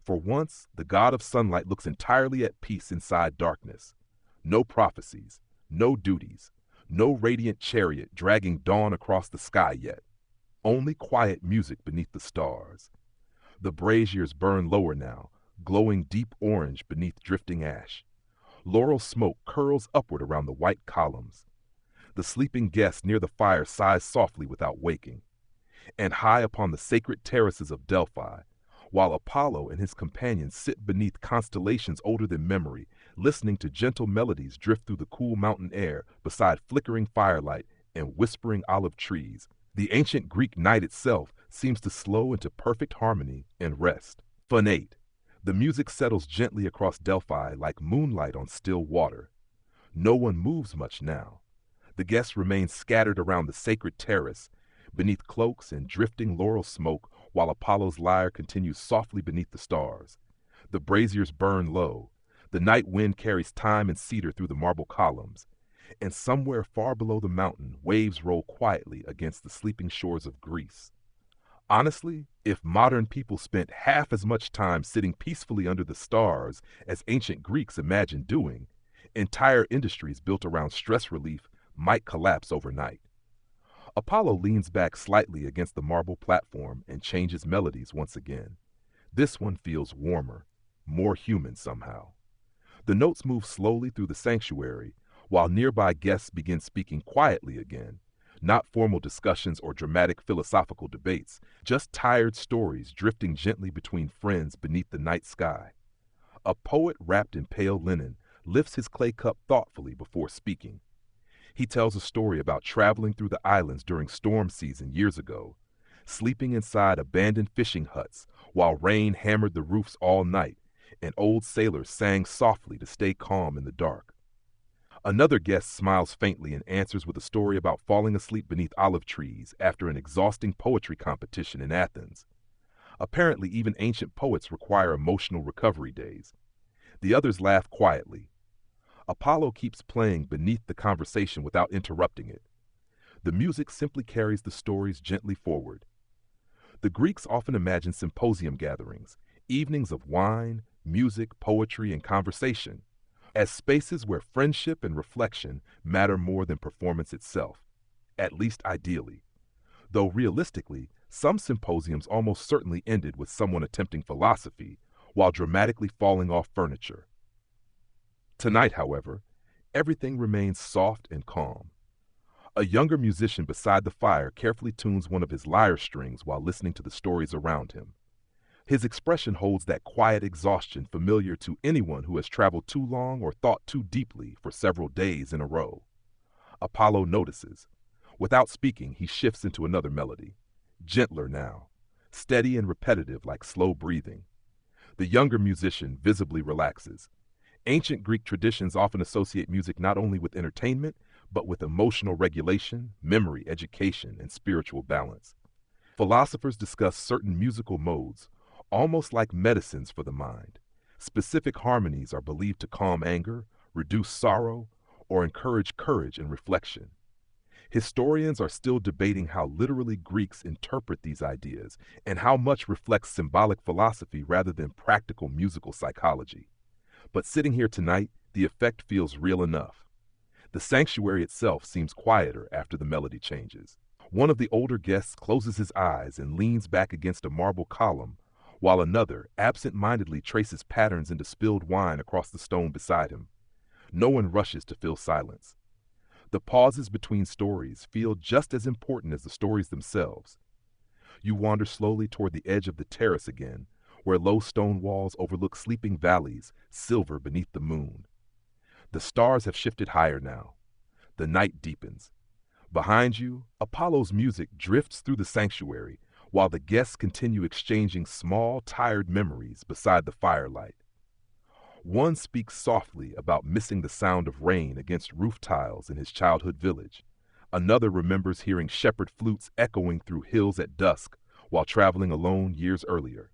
For once, the god of sunlight looks entirely at peace inside darkness. No prophecies, no duties, no radiant chariot dragging dawn across the sky yet. Only quiet music beneath the stars. The braziers burn lower now, glowing deep orange beneath drifting ash. Laurel smoke curls upward around the white columns. The sleeping guest near the fire sighs softly without waking. And high upon the sacred terraces of Delphi, while Apollo and his companions sit beneath constellations older than memory, listening to gentle melodies drift through the cool mountain air beside flickering firelight and whispering olive trees, the ancient Greek night itself seems to slow into perfect harmony and rest. Phonate. The music settles gently across Delphi like moonlight on still water. No one moves much now. The guests remain scattered around the sacred terrace, beneath cloaks and drifting laurel smoke, while Apollo's lyre continues softly beneath the stars. The braziers burn low. The night wind carries thyme and cedar through the marble columns. And somewhere far below the mountain, waves roll quietly against the sleeping shores of Greece. Honestly, if modern people spent half as much time sitting peacefully under the stars as ancient Greeks imagined doing, entire industries built around stress relief might collapse overnight. Apollo leans back slightly against the marble platform and changes melodies once again. This one feels warmer, more human somehow. The notes move slowly through the sanctuary, while nearby guests begin speaking quietly again. Not formal discussions or dramatic philosophical debates, just tired stories drifting gently between friends beneath the night sky. A poet wrapped in pale linen lifts his clay cup thoughtfully before speaking. He tells a story about traveling through the islands during storm season years ago, sleeping inside abandoned fishing huts while rain hammered the roofs all night, and old sailors sang softly to stay calm in the dark. Another guest smiles faintly and answers with a story about falling asleep beneath olive trees after an exhausting poetry competition in Athens. Apparently, even ancient poets require emotional recovery days. The others laugh quietly. Apollo keeps playing beneath the conversation without interrupting it. The music simply carries the stories gently forward. The Greeks often imagined symposium gatherings, evenings of wine, music, poetry, and conversation, as spaces where friendship and reflection matter more than performance itself, at least ideally. Though realistically, some symposiums almost certainly ended with someone attempting philosophy while dramatically falling off furniture. Tonight, however, everything remains soft and calm. A younger musician beside the fire carefully tunes one of his lyre strings while listening to the stories around him. His expression holds that quiet exhaustion familiar to anyone who has traveled too long or thought too deeply for several days in a row. Apollo notices. Without speaking, he shifts into another melody, gentler now, steady and repetitive like slow breathing. The younger musician visibly relaxes. Ancient Greek traditions often associate music not only with entertainment, but with emotional regulation, memory, education, and spiritual balance. Philosophers discuss certain musical modes, almost like medicines for the mind. Specific harmonies are believed to calm anger, reduce sorrow, or encourage courage and reflection. Historians are still debating how literally Greeks interpret these ideas and how much reflects symbolic philosophy rather than practical musical psychology. But sitting here tonight, the effect feels real enough. The sanctuary itself seems quieter after the melody changes. One of the older guests closes his eyes and leans back against a marble column, while another absent-mindedly traces patterns into spilled wine across the stone beside him. No one rushes to fill silence. The pauses between stories feel just as important as the stories themselves. You wander slowly toward the edge of the terrace again, where low stone walls overlook sleeping valleys, silver beneath the moon. The stars have shifted higher now. The night deepens. Behind you, Apollo's music drifts through the sanctuary, while the guests continue exchanging small, tired memories beside the firelight. One speaks softly about missing the sound of rain against roof tiles in his childhood village. Another remembers hearing shepherd flutes echoing through hills at dusk while traveling alone years earlier.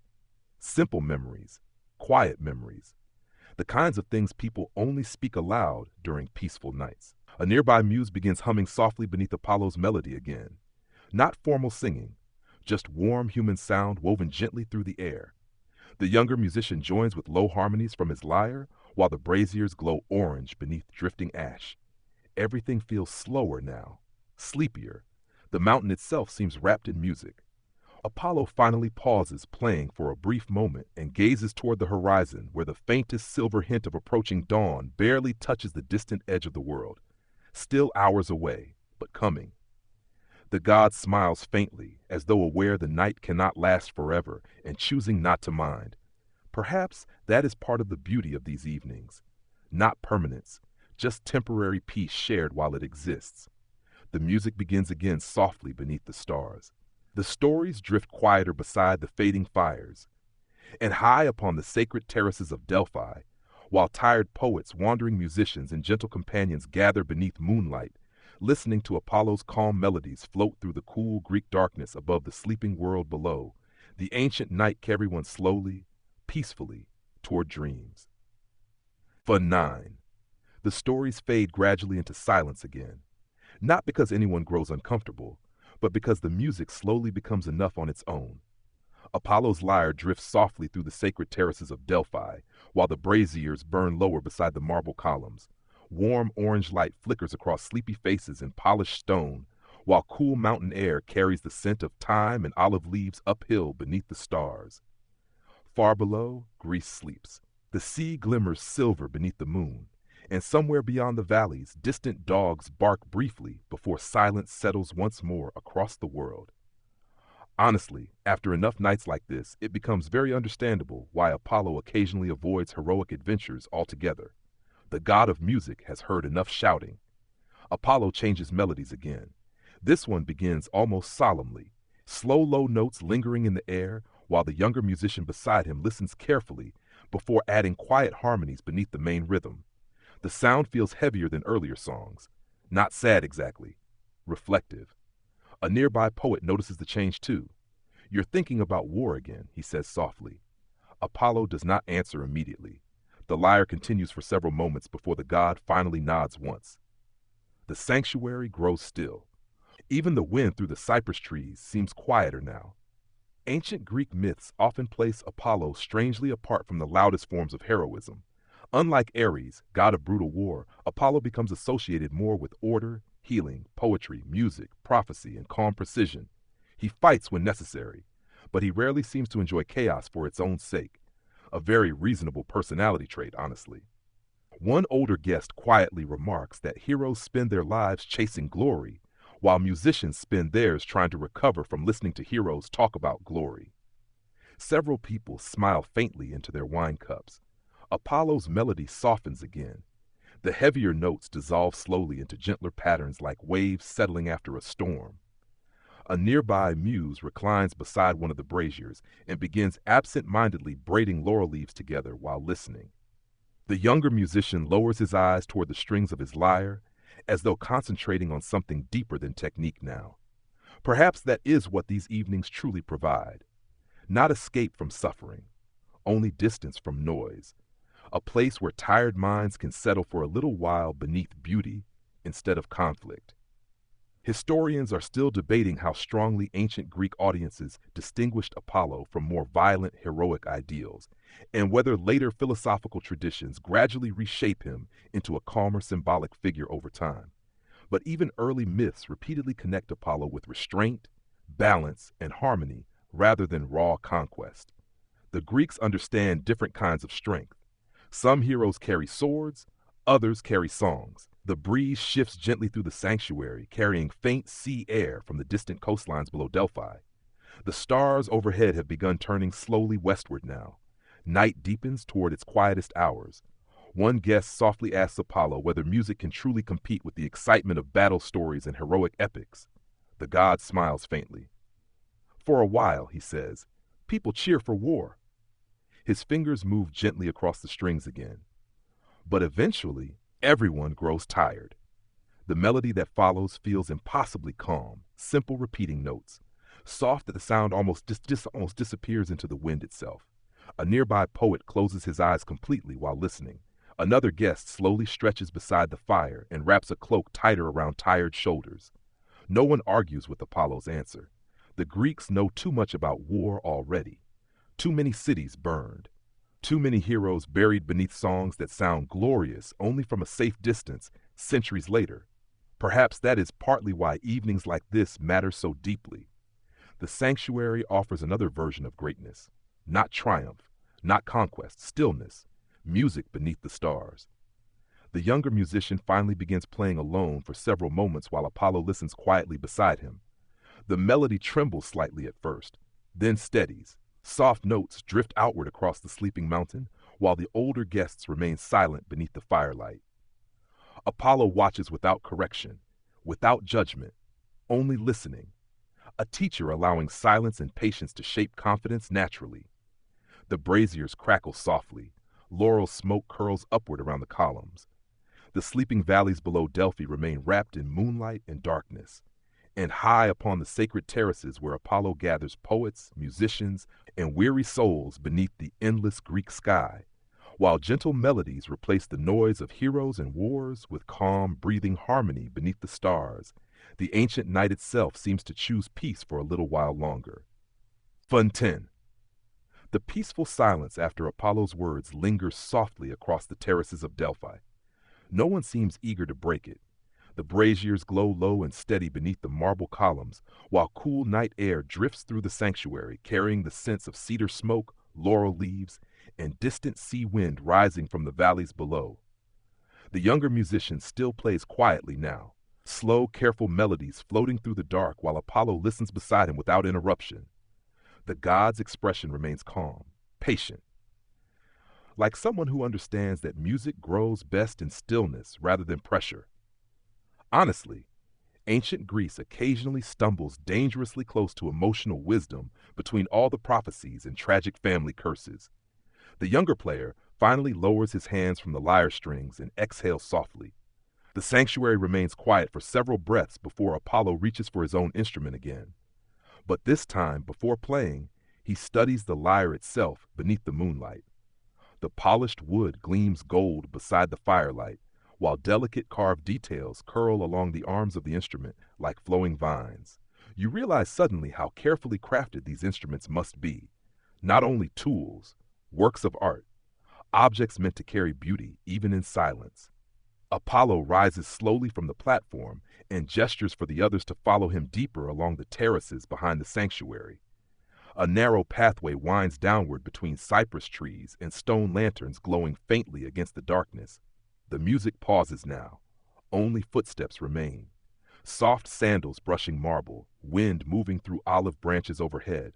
Simple memories, quiet memories, the kinds of things people only speak aloud during peaceful nights. A nearby muse begins humming softly beneath Apollo's melody again. Not formal singing, just warm human sound woven gently through the air. The younger musician joins with low harmonies from his lyre, while the braziers glow orange beneath drifting ash. Everything feels slower now, sleepier. The mountain itself seems wrapped in music. Apollo finally pauses playing for a brief moment and gazes toward the horizon where the faintest silver hint of approaching dawn barely touches the distant edge of the world. Still hours away, but coming. The god smiles faintly, as though aware the night cannot last forever and choosing not to mind. Perhaps that is part of the beauty of these evenings. Not permanence, just temporary peace shared while it exists. The music begins again softly beneath the stars. The stories drift quieter beside the fading fires. And high upon the sacred terraces of Delphi, while tired poets, wandering musicians, and gentle companions gather beneath moonlight, listening to Apollo's calm melodies float through the cool Greek darkness above the sleeping world below, the ancient night carries one slowly, peacefully, toward dreams. For 9. The stories fade gradually into silence again, not because anyone grows uncomfortable, but because the music slowly becomes enough on its own. Apollo's lyre drifts softly through the sacred terraces of Delphi, while the braziers burn lower beside the marble columns. Warm orange light flickers across sleepy faces and polished stone, while cool mountain air carries the scent of thyme and olive leaves uphill beneath the stars. Far below, Greece sleeps. The sea glimmers silver beneath the moon, and somewhere beyond the valleys, distant dogs bark briefly before silence settles once more across the world. Honestly, after enough nights like this, it becomes very understandable why Apollo occasionally avoids heroic adventures altogether. The god of music has heard enough shouting. Apollo changes melodies again. This one begins almost solemnly, slow, low notes lingering in the air, while the younger musician beside him listens carefully before adding quiet harmonies beneath the main rhythm. The sound feels heavier than earlier songs. Not sad exactly, reflective. A nearby poet notices the change too. "You're thinking about war again," he says softly. Apollo does not answer immediately. The lyre continues for several moments before the god finally nods once. The sanctuary grows still. Even the wind through the cypress trees seems quieter now. Ancient Greek myths often place Apollo strangely apart from the loudest forms of heroism. Unlike Ares, god of brutal war, Apollo becomes associated more with order, healing, poetry, music, prophecy, and calm precision. He fights when necessary, but he rarely seems to enjoy chaos for its own sake. A very reasonable personality trait, honestly. One older guest quietly remarks that heroes spend their lives chasing glory, while musicians spend theirs trying to recover from listening to heroes talk about glory. Several people smile faintly into their wine cups. Apollo's melody softens again. The heavier notes dissolve slowly into gentler patterns like waves settling after a storm. A nearby muse reclines beside one of the braziers and begins absent-mindedly braiding laurel leaves together while listening. The younger musician lowers his eyes toward the strings of his lyre, as though concentrating on something deeper than technique now. Perhaps that is what these evenings truly provide. Not escape from suffering, only distance from noise. A place where tired minds can settle for a little while beneath beauty instead of conflict. Historians are still debating how strongly ancient Greek audiences distinguished Apollo from more violent, heroic ideals, and whether later philosophical traditions gradually reshape him into a calmer symbolic figure over time. But even early myths repeatedly connect Apollo with restraint, balance, and harmony rather than raw conquest. The Greeks understand different kinds of strength. Some heroes carry swords, others carry songs. The breeze shifts gently through the sanctuary, carrying faint sea air from the distant coastlines below Delphi. The stars overhead have begun turning slowly westward now. Night deepens toward its quietest hours. One guest softly asks Apollo whether music can truly compete with the excitement of battle stories and heroic epics. The god smiles faintly. "For a while," he says, "people cheer for war." His fingers move gently across the strings again. But eventually, everyone grows tired. The melody that follows feels impossibly calm, simple repeating notes, soft that the sound almost disappears into the wind itself. A nearby poet closes his eyes completely while listening. Another guest slowly stretches beside the fire and wraps a cloak tighter around tired shoulders. No one argues with Apollo's answer. The Greeks know too much about war already. Too many cities burned. Too many heroes buried beneath songs that sound glorious only from a safe distance centuries later. Perhaps that is partly why evenings like this matter so deeply. The sanctuary offers another version of greatness. Not triumph, not conquest, stillness, music beneath the stars. The younger musician finally begins playing alone for several moments while Apollo listens quietly beside him. The melody trembles slightly at first, then steadies. Soft notes drift outward across the sleeping mountain, while the older guests remain silent beneath the firelight. Apollo watches without correction, without judgment, only listening. A teacher allowing silence and patience to shape confidence naturally. The braziers crackle softly. Laurel smoke curls upward around the columns. The sleeping valleys below Delphi remain wrapped in moonlight and darkness. And high upon the sacred terraces where Apollo gathers poets, musicians, and weary souls beneath the endless Greek sky, while gentle melodies replace the noise of heroes and wars with calm, breathing harmony beneath the stars, the ancient night itself seems to choose peace for a little while longer. Fun 10. The peaceful silence after Apollo's words lingers softly across the terraces of Delphi. No one seems eager to break it. The braziers glow low and steady beneath the marble columns, while cool night air drifts through the sanctuary, carrying the scents of cedar smoke, laurel leaves, and distant sea wind rising from the valleys below. The younger musician still plays quietly now, slow, careful melodies floating through the dark while Apollo listens beside him without interruption. The god's expression remains calm, patient, like someone who understands that music grows best in stillness rather than pressure. Honestly, ancient Greece occasionally stumbles dangerously close to emotional wisdom between all the prophecies and tragic family curses. The younger player finally lowers his hands from the lyre strings and exhales softly. The sanctuary remains quiet for several breaths before Apollo reaches for his own instrument again. But this time, before playing, he studies the lyre itself beneath the moonlight. The polished wood gleams gold beside the firelight, while delicate carved details curl along the arms of the instrument like flowing vines. You realize suddenly how carefully crafted these instruments must be. Not only tools, works of art, objects meant to carry beauty, even in silence. Apollo rises slowly from the platform and gestures for the others to follow him deeper along the terraces behind the sanctuary. A narrow pathway winds downward between cypress trees and stone lanterns glowing faintly against the darkness. The music pauses now. Only footsteps remain. Soft sandals brushing marble, wind moving through olive branches overhead.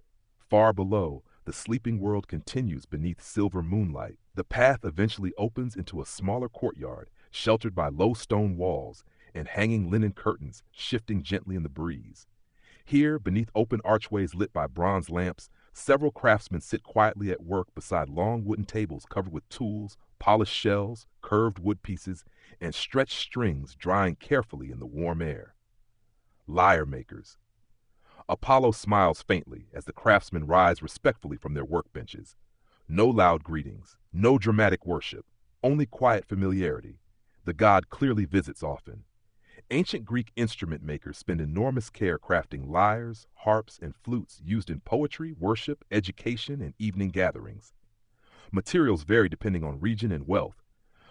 Far below, the sleeping world continues beneath silver moonlight. The path eventually opens into a smaller courtyard, sheltered by low stone walls and hanging linen curtains shifting gently in the breeze. Here, beneath open archways lit by bronze lamps, several craftsmen sit quietly at work beside long wooden tables covered with tools, polished shells, curved wood pieces, and stretched strings drying carefully in the warm air. Lyre makers. Apollo smiles faintly as the craftsmen rise respectfully from their workbenches. No loud greetings, no dramatic worship, only quiet familiarity. The god clearly visits often. Ancient Greek instrument makers spend enormous care crafting lyres, harps, and flutes used in poetry, worship, education, and evening gatherings. Materials vary depending on region and wealth,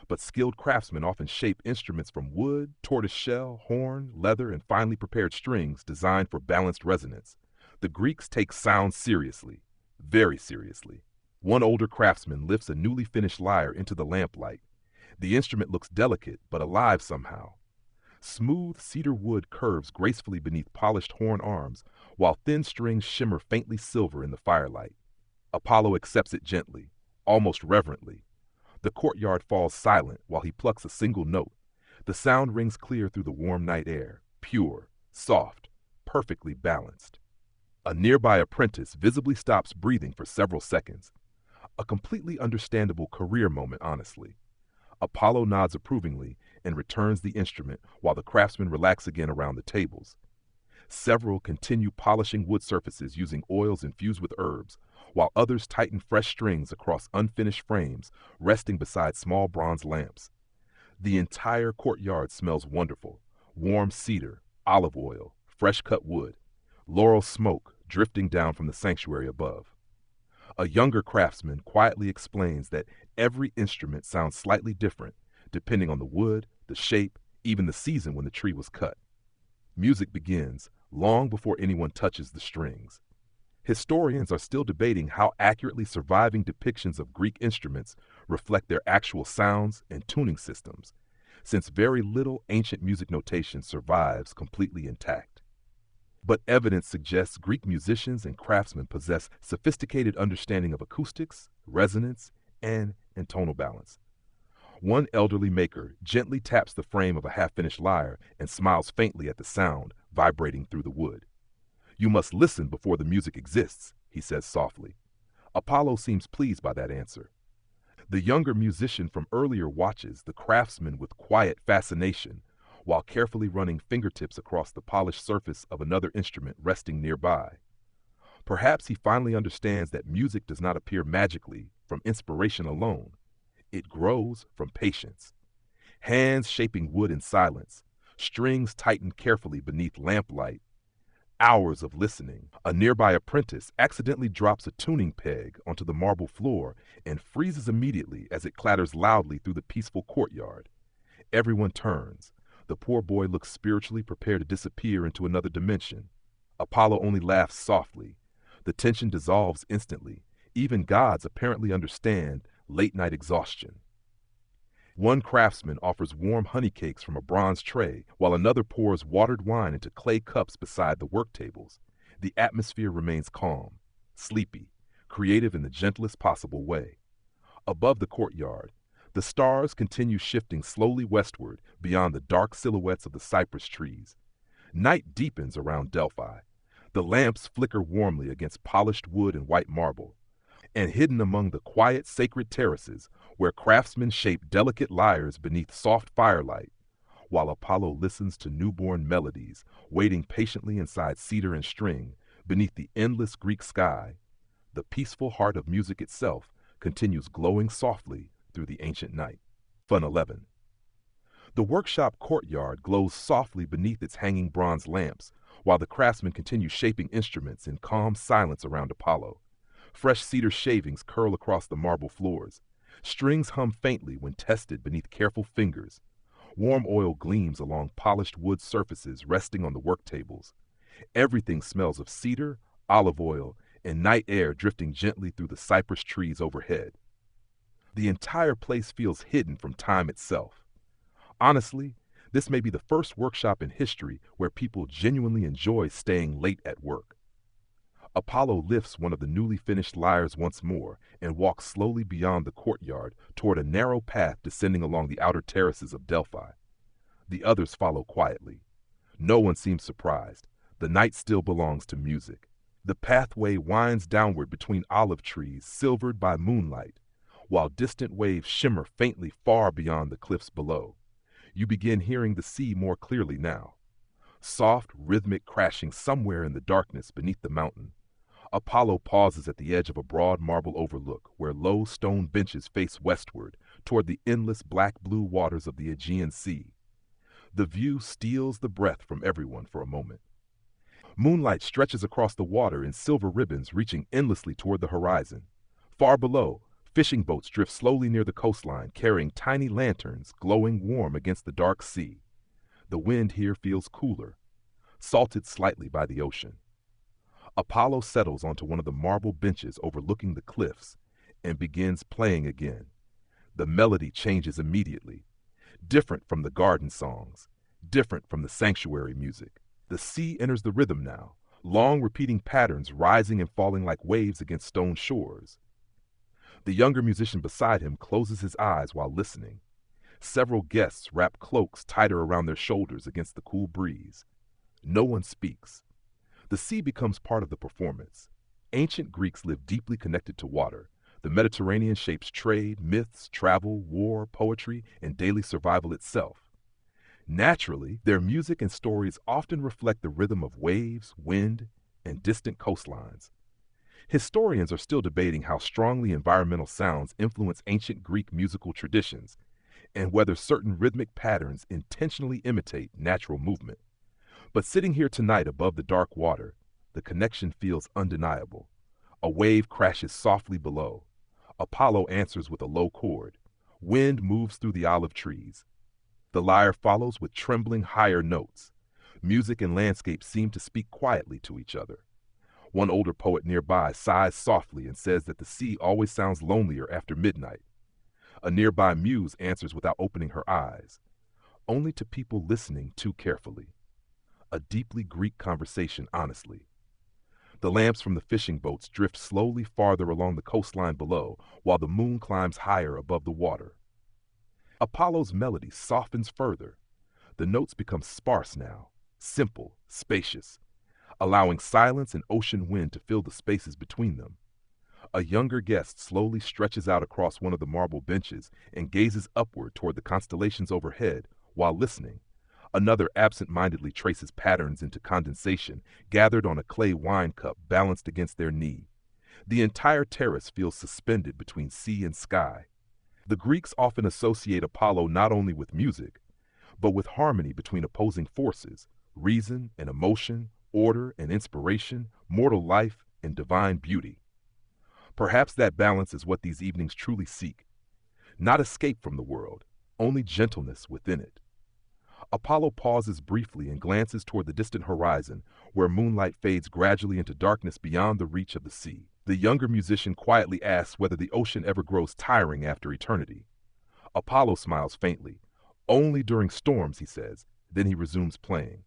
but skilled craftsmen often shape instruments from wood, tortoise shell, horn, leather, and finely prepared strings designed for balanced resonance. The Greeks take sound seriously, very seriously. One older craftsman lifts a newly finished lyre into the lamplight. The instrument looks delicate but alive somehow. Smooth cedar wood curves gracefully beneath polished horn arms, while thin strings shimmer faintly silver in the firelight. Apollo accepts it gently, almost reverently. The courtyard falls silent while he plucks a single note. The sound rings clear through the warm night air, pure, soft, perfectly balanced. A nearby apprentice visibly stops breathing for several seconds. A completely understandable career moment, honestly. Apollo nods approvingly and returns the instrument while the craftsmen relax again around the tables. Several continue polishing wood surfaces using oils infused with herbs, while others tighten fresh strings across unfinished frames resting beside small bronze lamps. The entire courtyard smells wonderful: warm cedar, olive oil, fresh cut wood, laurel smoke drifting down from the sanctuary above. A younger craftsman quietly explains that every instrument sounds slightly different, depending on the wood, the shape, even the season when the tree was cut. Music begins long before anyone touches the strings. Historians are still debating how accurately surviving depictions of Greek instruments reflect their actual sounds and tuning systems, since very little ancient music notation survives completely intact. But evidence suggests Greek musicians and craftsmen possess sophisticated understanding of acoustics, resonance, and tonal balance. One elderly maker gently taps the frame of a half-finished lyre and smiles faintly at the sound vibrating through the wood. "You must listen before the music exists," he says softly. Apollo seems pleased by that answer. The younger musician from earlier watches the craftsman with quiet fascination, while carefully running fingertips across the polished surface of another instrument resting nearby. Perhaps he finally understands that music does not appear magically from inspiration alone. It grows from patience. Hands shaping wood in silence, strings tightened carefully beneath lamplight. Hours of listening. A nearby apprentice accidentally drops a tuning peg onto the marble floor and freezes immediately as it clatters loudly through the peaceful courtyard. Everyone turns. The poor boy looks spiritually prepared to disappear into another dimension. Apollo only laughs softly. The tension dissolves instantly. Even gods apparently understand late-night exhaustion. One craftsman offers warm honey cakes from a bronze tray, while another pours watered wine into clay cups beside the work tables. The atmosphere remains calm, sleepy, creative in the gentlest possible way. Above the courtyard, the stars continue shifting slowly westward beyond the dark silhouettes of the cypress trees. Night deepens around Delphi. The lamps flicker warmly against polished wood and white marble. And hidden among the quiet, sacred terraces, where craftsmen shape delicate lyres beneath soft firelight, while Apollo listens to newborn melodies, waiting patiently inside cedar and string, beneath the endless Greek sky, the peaceful heart of music itself continues glowing softly through the ancient night. Fun 11. The workshop courtyard glows softly beneath its hanging bronze lamps, while the craftsmen continue shaping instruments in calm silence around Apollo. Fresh cedar shavings curl across the marble floors. Strings hum faintly when tested beneath careful fingers. Warm oil gleams along polished wood surfaces resting on the work tables. Everything smells of cedar, olive oil, and night air drifting gently through the cypress trees overhead. The entire place feels hidden from time itself. Honestly, this may be the first workshop in history where people genuinely enjoy staying late at work. Apollo lifts one of the newly finished lyres once more and walks slowly beyond the courtyard toward a narrow path descending along the outer terraces of Delphi. The others follow quietly. No one seems surprised. The night still belongs to music. The pathway winds downward between olive trees silvered by moonlight, while distant waves shimmer faintly far beyond the cliffs below. You begin hearing the sea more clearly now. Soft, rhythmic crashing somewhere in the darkness beneath the mountain. Apollo pauses at the edge of a broad marble overlook where low stone benches face westward toward the endless black-blue waters of the Aegean Sea. The view steals the breath from everyone for a moment. Moonlight stretches across the water in silver ribbons reaching endlessly toward the horizon. Far below, fishing boats drift slowly near the coastline carrying tiny lanterns glowing warm against the dark sea. The wind here feels cooler, salted slightly by the ocean. Apollo settles onto one of the marble benches overlooking the cliffs and begins playing again. The melody changes immediately, different from the garden songs, different from the sanctuary music. The sea enters the rhythm now, long repeating patterns rising and falling like waves against stone shores. The younger musician beside him closes his eyes while listening. Several guests wrap cloaks tighter around their shoulders against the cool breeze. No one speaks. The sea becomes part of the performance. Ancient Greeks lived deeply connected to water. The Mediterranean shapes trade, myths, travel, war, poetry, and daily survival itself. Naturally, their music and stories often reflect the rhythm of waves, wind, and distant coastlines. Historians are still debating how strongly environmental sounds influence ancient Greek musical traditions and whether certain rhythmic patterns intentionally imitate natural movement. But sitting here tonight above the dark water, the connection feels undeniable. A wave crashes softly below. Apollo answers with a low chord. Wind moves through the olive trees. The lyre follows with trembling higher notes. Music and landscape seem to speak quietly to each other. One older poet nearby sighs softly and says that the sea always sounds lonelier after midnight. A nearby muse answers without opening her eyes, only to people listening too carefully. A deeply Greek conversation, honestly. The lamps from the fishing boats drift slowly farther along the coastline below, while the moon climbs higher above the water. Apollo's melody softens further. The notes become sparse now, simple, spacious, allowing silence and ocean wind to fill the spaces between them. A younger guest slowly stretches out across one of the marble benches and gazes upward toward the constellations overhead while listening. Another absent-mindedly traces patterns into condensation gathered on a clay wine cup balanced against their knee. The entire terrace feels suspended between sea and sky. The Greeks often associate Apollo not only with music, but with harmony between opposing forces, reason and emotion, order and inspiration, mortal life and divine beauty. Perhaps that balance is what these evenings truly seek. Not escape from the world, only gentleness within it. Apollo pauses briefly and glances toward the distant horizon, where moonlight fades gradually into darkness beyond the reach of the sea. The younger musician quietly asks whether the ocean ever grows tiring after eternity. Apollo smiles faintly. Only during storms, he says. Then he resumes playing.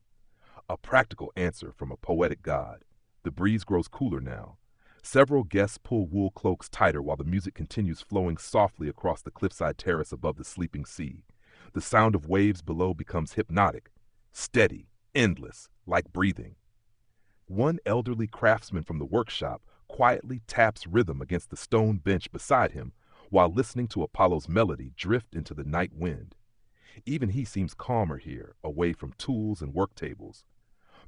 A practical answer from a poetic god. The breeze grows cooler now. Several guests pull wool cloaks tighter while the music continues flowing softly across the cliffside terrace above the sleeping sea. The sound of waves below becomes hypnotic, steady, endless, like breathing. One elderly craftsman from the workshop quietly taps rhythm against the stone bench beside him while listening to Apollo's melody drift into the night wind. Even he seems calmer here, away from tools and work tables.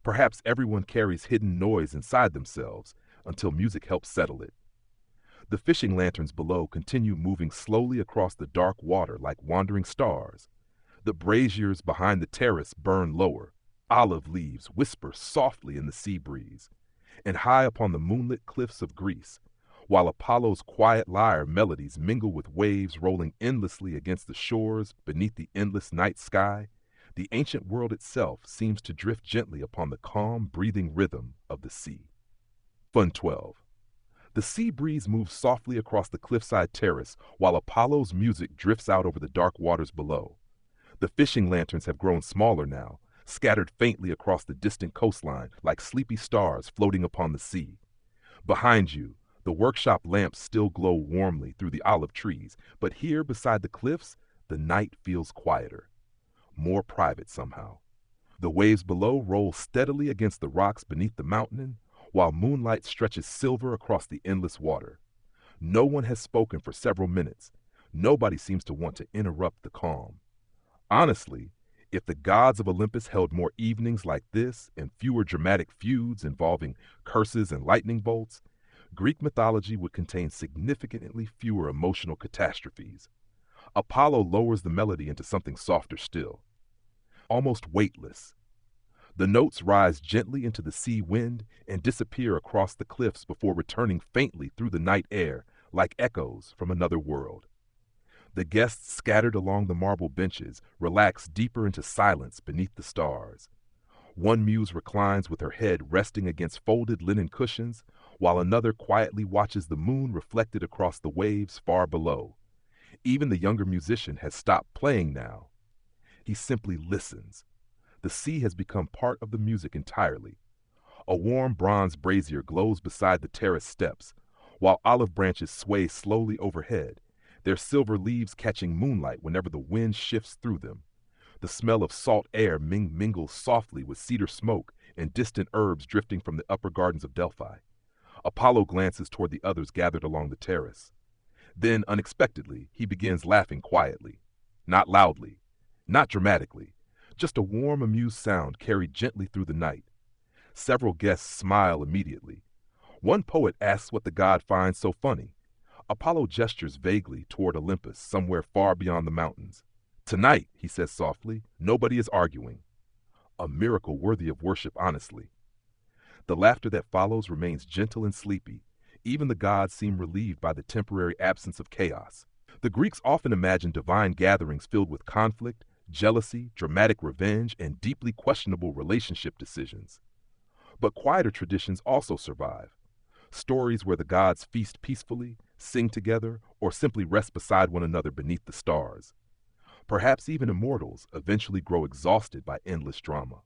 Perhaps everyone carries hidden noise inside themselves until music helps settle it. The fishing lanterns below continue moving slowly across the dark water like wandering stars. The braziers behind the terrace burn lower. Olive leaves whisper softly in the sea breeze. And high upon the moonlit cliffs of Greece, while Apollo's quiet lyre melodies mingle with waves rolling endlessly against the shores beneath the endless night sky, the ancient world itself seems to drift gently upon the calm, breathing rhythm of the sea. Fun 12. The sea breeze moves softly across the cliffside terrace while Apollo's music drifts out over the dark waters below. The fishing lanterns have grown smaller now, scattered faintly across the distant coastline like sleepy stars floating upon the sea. Behind you, the workshop lamps still glow warmly through the olive trees, but here beside the cliffs, the night feels quieter, more private somehow. The waves below roll steadily against the rocks beneath the mountain, while moonlight stretches silver across the endless water. No one has spoken for several minutes. Nobody seems to want to interrupt the calm. Honestly, if the gods of Olympus held more evenings like this and fewer dramatic feuds involving curses and lightning bolts, Greek mythology would contain significantly fewer emotional catastrophes. Apollo lowers the melody into something softer still, almost weightless. The notes rise gently into the sea wind and disappear across the cliffs before returning faintly through the night air like echoes from another world. The guests scattered along the marble benches relax deeper into silence beneath the stars. One muse reclines with her head resting against folded linen cushions, while another quietly watches the moon reflected across the waves far below. Even the younger musician has stopped playing now. He simply listens. The sea has become part of the music entirely. A warm bronze brazier glows beside the terrace steps, while olive branches sway slowly overhead, their silver leaves catching moonlight whenever the wind shifts through them. The smell of salt air mingles softly with cedar smoke and distant herbs drifting from the upper gardens of Delphi. Apollo glances toward the others gathered along the terrace. Then, unexpectedly, he begins laughing quietly. Not loudly, not dramatically, just a warm, amused sound carried gently through the night. Several guests smile immediately. One poet asks what the god finds so funny. Apollo gestures vaguely toward Olympus, somewhere far beyond the mountains. Tonight, he says softly, nobody is arguing. A miracle worthy of worship, honestly. The laughter that follows remains gentle and sleepy. Even the gods seem relieved by the temporary absence of chaos. The Greeks often imagined divine gatherings filled with conflict, jealousy, dramatic revenge, and deeply questionable relationship decisions. But quieter traditions also survive. Stories where the gods feast peacefully, sing together, or simply rest beside one another beneath the stars. Perhaps even immortals eventually grow exhausted by endless drama.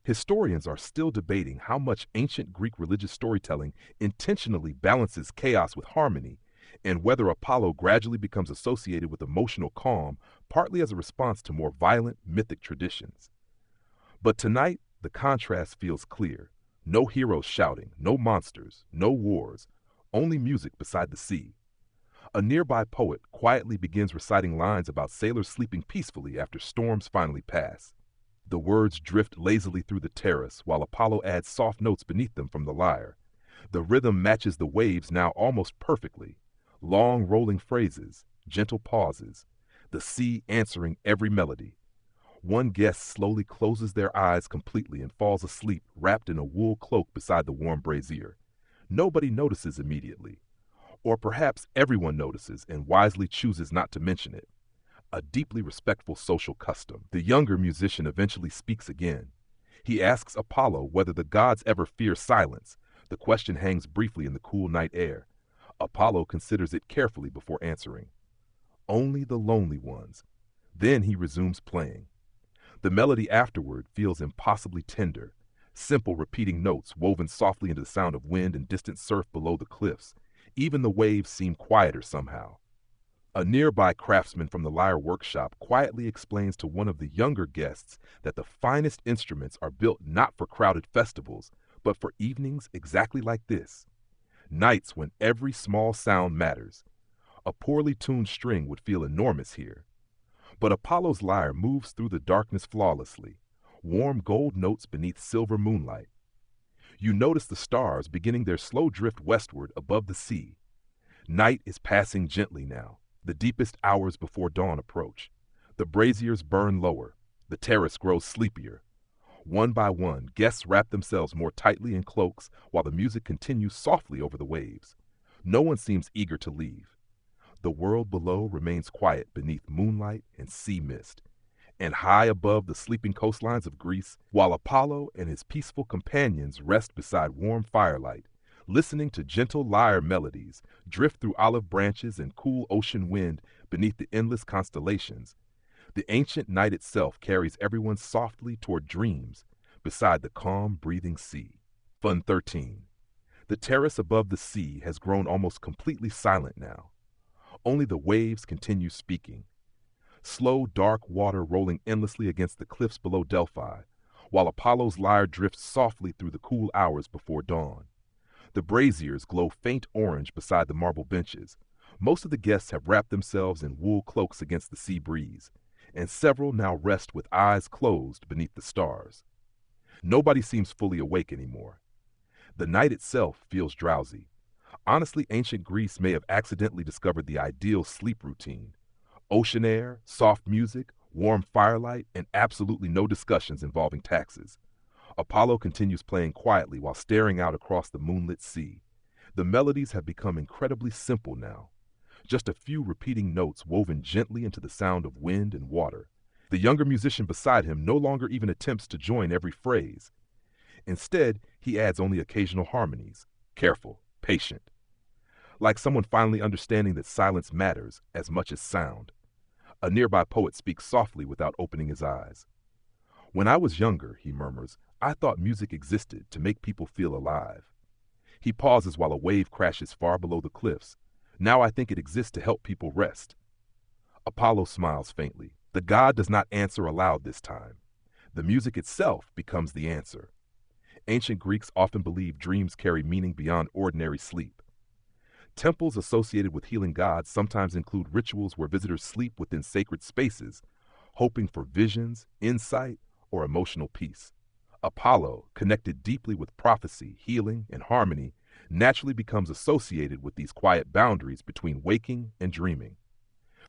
Historians are still debating how much ancient Greek religious storytelling intentionally balances chaos with harmony, and whether Apollo gradually becomes associated with emotional calm, partly as a response to more violent mythic traditions. But tonight, the contrast feels clear. No heroes shouting, no monsters, no wars, only music beside the sea. A nearby poet quietly begins reciting lines about sailors sleeping peacefully after storms finally pass. The words drift lazily through the terrace while Apollo adds soft notes beneath them from the lyre. The rhythm matches the waves now almost perfectly. Long rolling phrases, gentle pauses, the sea answering every melody. One guest slowly closes their eyes completely and falls asleep wrapped in a wool cloak beside the warm brazier. Nobody notices immediately. Or perhaps everyone notices and wisely chooses not to mention it. a deeply respectful social custom. The younger musician eventually speaks again. He asks Apollo whether the gods ever fear silence. The question hangs briefly in the cool night air. Apollo considers it carefully before answering. Only the lonely ones. Then he resumes playing. The melody afterward feels impossibly tender, simple repeating notes woven softly into the sound of wind and distant surf below the cliffs. Even the waves seem quieter somehow. A nearby craftsman from the Lyre workshop quietly explains to one of the younger guests that the finest instruments are built not for crowded festivals, but for evenings exactly like this. Nights when every small sound matters. A poorly tuned string would feel enormous here. But Apollo's lyre moves through the darkness flawlessly, warm gold notes beneath silver moonlight. You notice the stars beginning their slow drift westward above the sea. Night is passing gently now. The deepest hours before dawn approach. The braziers burn lower. The terrace grows sleepier. One by one, guests wrap themselves more tightly in cloaks while the music continues softly over the waves. No one seems eager to leave. The world below remains quiet beneath moonlight and sea mist. And high above the sleeping coastlines of Greece, while Apollo and his peaceful companions rest beside warm firelight, listening to gentle lyre melodies drift through olive branches and cool ocean wind beneath the endless constellations, the ancient night itself carries everyone softly toward dreams beside the calm, breathing sea. Fun 13. The terrace above the sea has grown almost completely silent now. Only the waves continue speaking. Slow, dark water rolling endlessly against the cliffs below Delphi, while Apollo's lyre drifts softly through the cool hours before dawn. The braziers glow faint orange beside the marble benches. Most of the guests have wrapped themselves in wool cloaks against the sea breeze, and several now rest with eyes closed beneath the stars. Nobody seems fully awake anymore. The night itself feels drowsy. Honestly, ancient Greece may have accidentally discovered the ideal sleep routine. Ocean air, soft music, warm firelight, and absolutely no discussions involving taxes. Apollo continues playing quietly while staring out across the moonlit sea. The melodies have become incredibly simple now. Just a few repeating notes woven gently into the sound of wind and water. The younger musician beside him no longer even attempts to join every phrase. Instead, he adds only occasional harmonies, careful, patient. Like someone finally understanding that silence matters as much as sound. A nearby poet speaks softly without opening his eyes. When I was younger, he murmurs, I thought music existed to make people feel alive. He pauses while a wave crashes far below the cliffs. Now I think it exists to help people rest. Apollo smiles faintly. The god does not answer aloud this time. The music itself becomes the answer. Ancient Greeks often believed dreams carry meaning beyond ordinary sleep. Temples associated with healing gods sometimes include rituals where visitors sleep within sacred spaces, hoping for visions, insight, or emotional peace. Apollo, connected deeply with prophecy, healing, and harmony, naturally becomes associated with these quiet boundaries between waking and dreaming.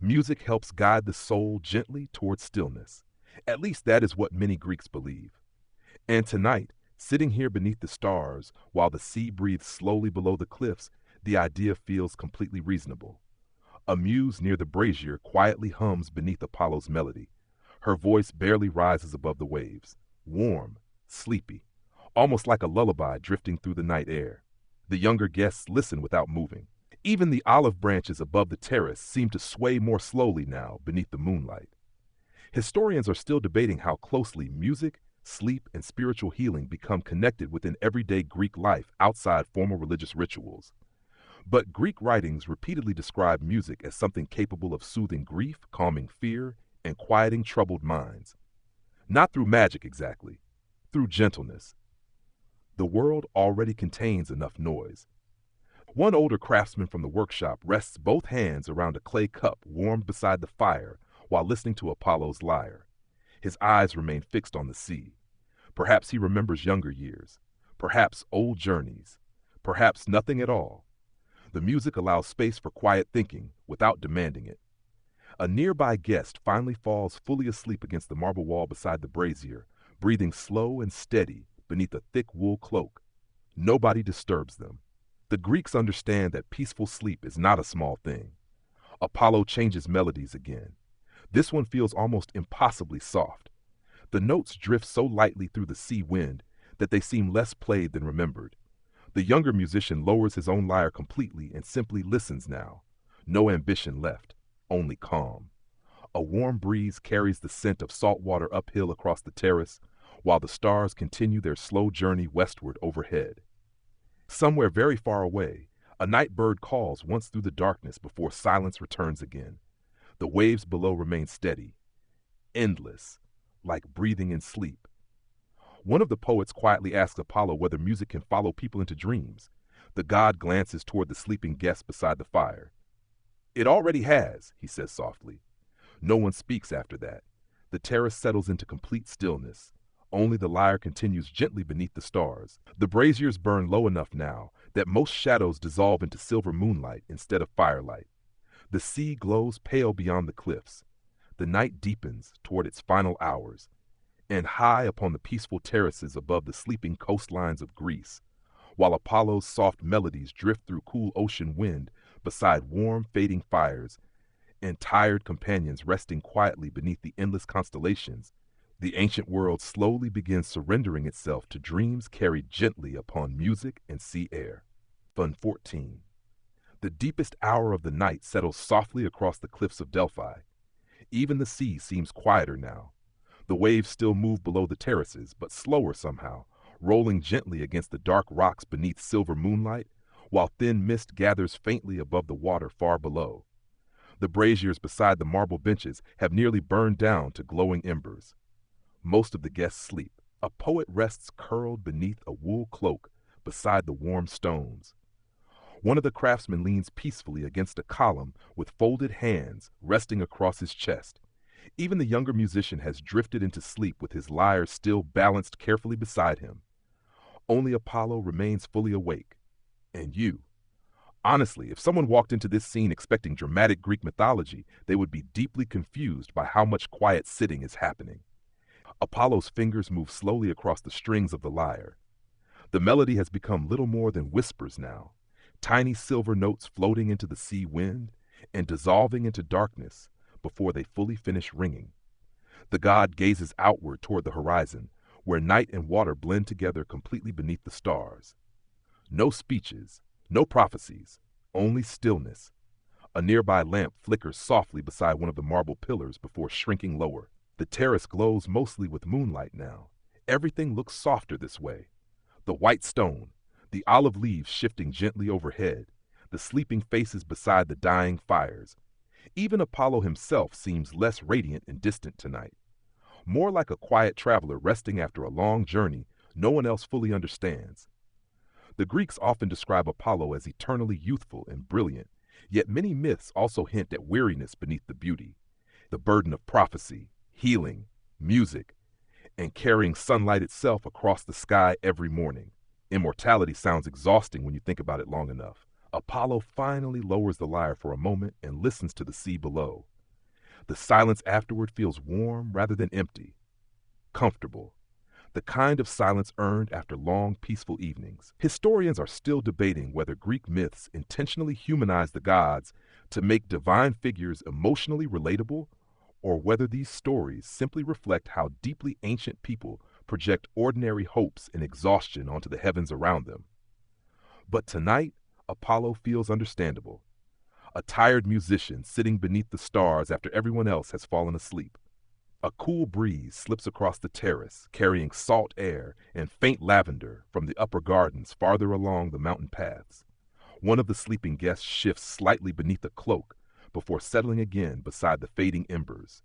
Music helps guide the soul gently towards stillness. At least that is what many Greeks believe. And tonight, sitting here beneath the stars while the sea breathes slowly below the cliffs, the idea feels completely reasonable. A muse near the brazier quietly hums beneath Apollo's melody. Her voice barely rises above the waves, warm, sleepy, almost like a lullaby drifting through the night air. The younger guests listen without moving. Even the olive branches above the terrace seem to sway more slowly now beneath the moonlight. Historians are still debating how closely music, sleep, and spiritual healing become connected within everyday Greek life outside formal religious rituals. But Greek writings repeatedly describe music as something capable of soothing grief, calming fear, and quieting troubled minds. Not through magic exactly, through gentleness. The world already contains enough noise. One older craftsman from the workshop rests both hands around a clay cup warmed beside the fire while listening to Apollo's lyre. His eyes remain fixed on the sea. Perhaps he remembers younger years, perhaps old journeys, perhaps nothing at all. The music allows space for quiet thinking without demanding it. A nearby guest finally falls fully asleep against the marble wall beside the brazier, breathing slow and steady beneath a thick wool cloak. Nobody disturbs them. The Greeks understand that peaceful sleep is not a small thing. Apollo changes melodies again. This one feels almost impossibly soft. The notes drift so lightly through the sea wind that they seem less played than remembered. The younger musician lowers his own lyre completely and simply listens now. No ambition left, only calm. A warm breeze carries the scent of salt water uphill across the terrace, while the stars continue their slow journey westward overhead. Somewhere very far away, a night bird calls once through the darkness before silence returns again. The waves below remain steady, endless, like breathing in sleep. One of the poets quietly asks Apollo whether music can follow people into dreams. The god glances toward the sleeping guest beside the fire. "It already has," he says softly. No one speaks after that. The terrace settles into complete stillness. Only the lyre continues gently beneath the stars. The braziers burn low enough now that most shadows dissolve into silver moonlight instead of firelight. The sea glows pale beyond the cliffs. The night deepens toward its final hours, and high upon the peaceful terraces above the sleeping coastlines of Greece, while Apollo's soft melodies drift through cool ocean wind beside warm, fading fires, and tired companions resting quietly beneath the endless constellations, the ancient world slowly begins surrendering itself to dreams carried gently upon music and sea air. Fun 14. The deepest hour of the night settles softly across the cliffs of Delphi. Even the sea seems quieter now. The waves still move below the terraces, but slower somehow, rolling gently against the dark rocks beneath silver moonlight, while thin mist gathers faintly above the water far below. The braziers beside the marble benches have nearly burned down to glowing embers. Most of the guests sleep. A poet rests curled beneath a wool cloak beside the warm stones. One of the craftsmen leans peacefully against a column with folded hands resting across his chest. Even the younger musician has drifted into sleep with his lyre still balanced carefully beside him. Only Apollo remains fully awake. And you. Honestly, if someone walked into this scene expecting dramatic Greek mythology, they would be deeply confused by how much quiet sitting is happening. Apollo's fingers move slowly across the strings of the lyre. The melody has become little more than whispers now, tiny silver notes floating into the sea wind and dissolving into darkness before they fully finish ringing. The god gazes outward toward the horizon, where night and water blend together completely beneath the stars. No speeches, no prophecies, only stillness. A nearby lamp flickers softly beside one of the marble pillars before shrinking lower. The terrace glows mostly with moonlight now. Everything looks softer this way. The white stone, the olive leaves shifting gently overhead, the sleeping faces beside the dying fires. Even Apollo himself seems less radiant and distant tonight. More like a quiet traveler resting after a long journey no one else fully understands. The Greeks often describe Apollo as eternally youthful and brilliant, yet many myths also hint at weariness beneath the beauty, the burden of prophecy, healing, music, and carrying sunlight itself across the sky every morning. Immortality sounds exhausting when you think about it long enough. Apollo finally lowers the lyre for a moment and listens to the sea below. The silence afterward feels warm rather than empty, comfortable. The kind of silence earned after long, peaceful evenings. Historians are still debating whether Greek myths intentionally humanize the gods to make divine figures emotionally relatable, or whether these stories simply reflect how deeply ancient people project ordinary hopes and exhaustion onto the heavens around them. But tonight, Apollo feels understandable. A tired musician sitting beneath the stars after everyone else has fallen asleep. A cool breeze slips across the terrace, carrying salt air and faint lavender from the upper gardens farther along the mountain paths. One of the sleeping guests shifts slightly beneath a cloak before settling again beside the fading embers.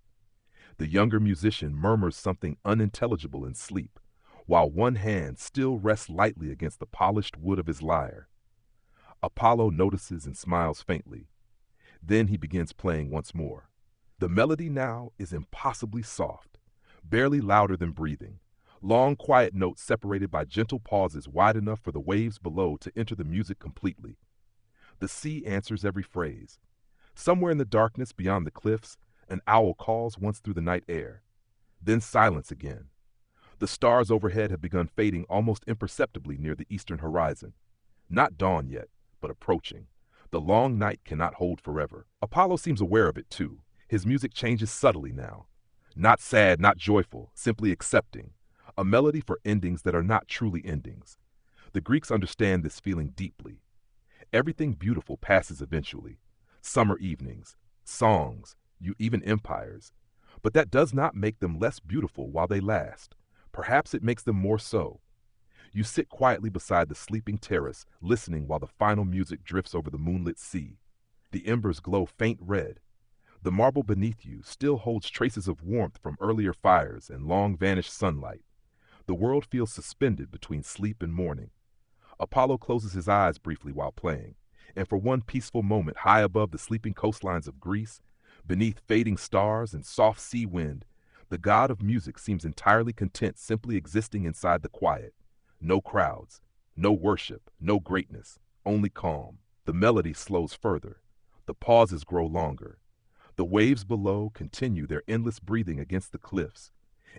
The younger musician murmurs something unintelligible in sleep, while one hand still rests lightly against the polished wood of his lyre. Apollo notices and smiles faintly. Then he begins playing once more. The melody now is impossibly soft, barely louder than breathing. Long, quiet notes separated by gentle pauses wide enough for the waves below to enter the music completely. The sea answers every phrase. Somewhere in the darkness beyond the cliffs, an owl calls once through the night air. Then silence again. The stars overhead have begun fading almost imperceptibly near the eastern horizon. Not dawn yet, but approaching. The long night cannot hold forever. Apollo seems aware of it too. His music changes subtly now. Not sad, not joyful, simply accepting. A melody for endings that are not truly endings. The Greeks understand this feeling deeply. Everything beautiful passes eventually. Summer evenings, songs, even empires. But that does not make them less beautiful while they last. Perhaps it makes them more so. You sit quietly beside the sleeping terrace, listening while the final music drifts over the moonlit sea. The embers glow faint red. The marble beneath you still holds traces of warmth from earlier fires and long-vanished sunlight. The world feels suspended between sleep and morning. Apollo closes his eyes briefly while playing, and for one peaceful moment high above the sleeping coastlines of Greece, beneath fading stars and soft sea wind, the god of music seems entirely content simply existing inside the quiet. No crowds, no worship, no greatness, only calm. The melody slows further. The pauses grow longer. The waves below continue their endless breathing against the cliffs,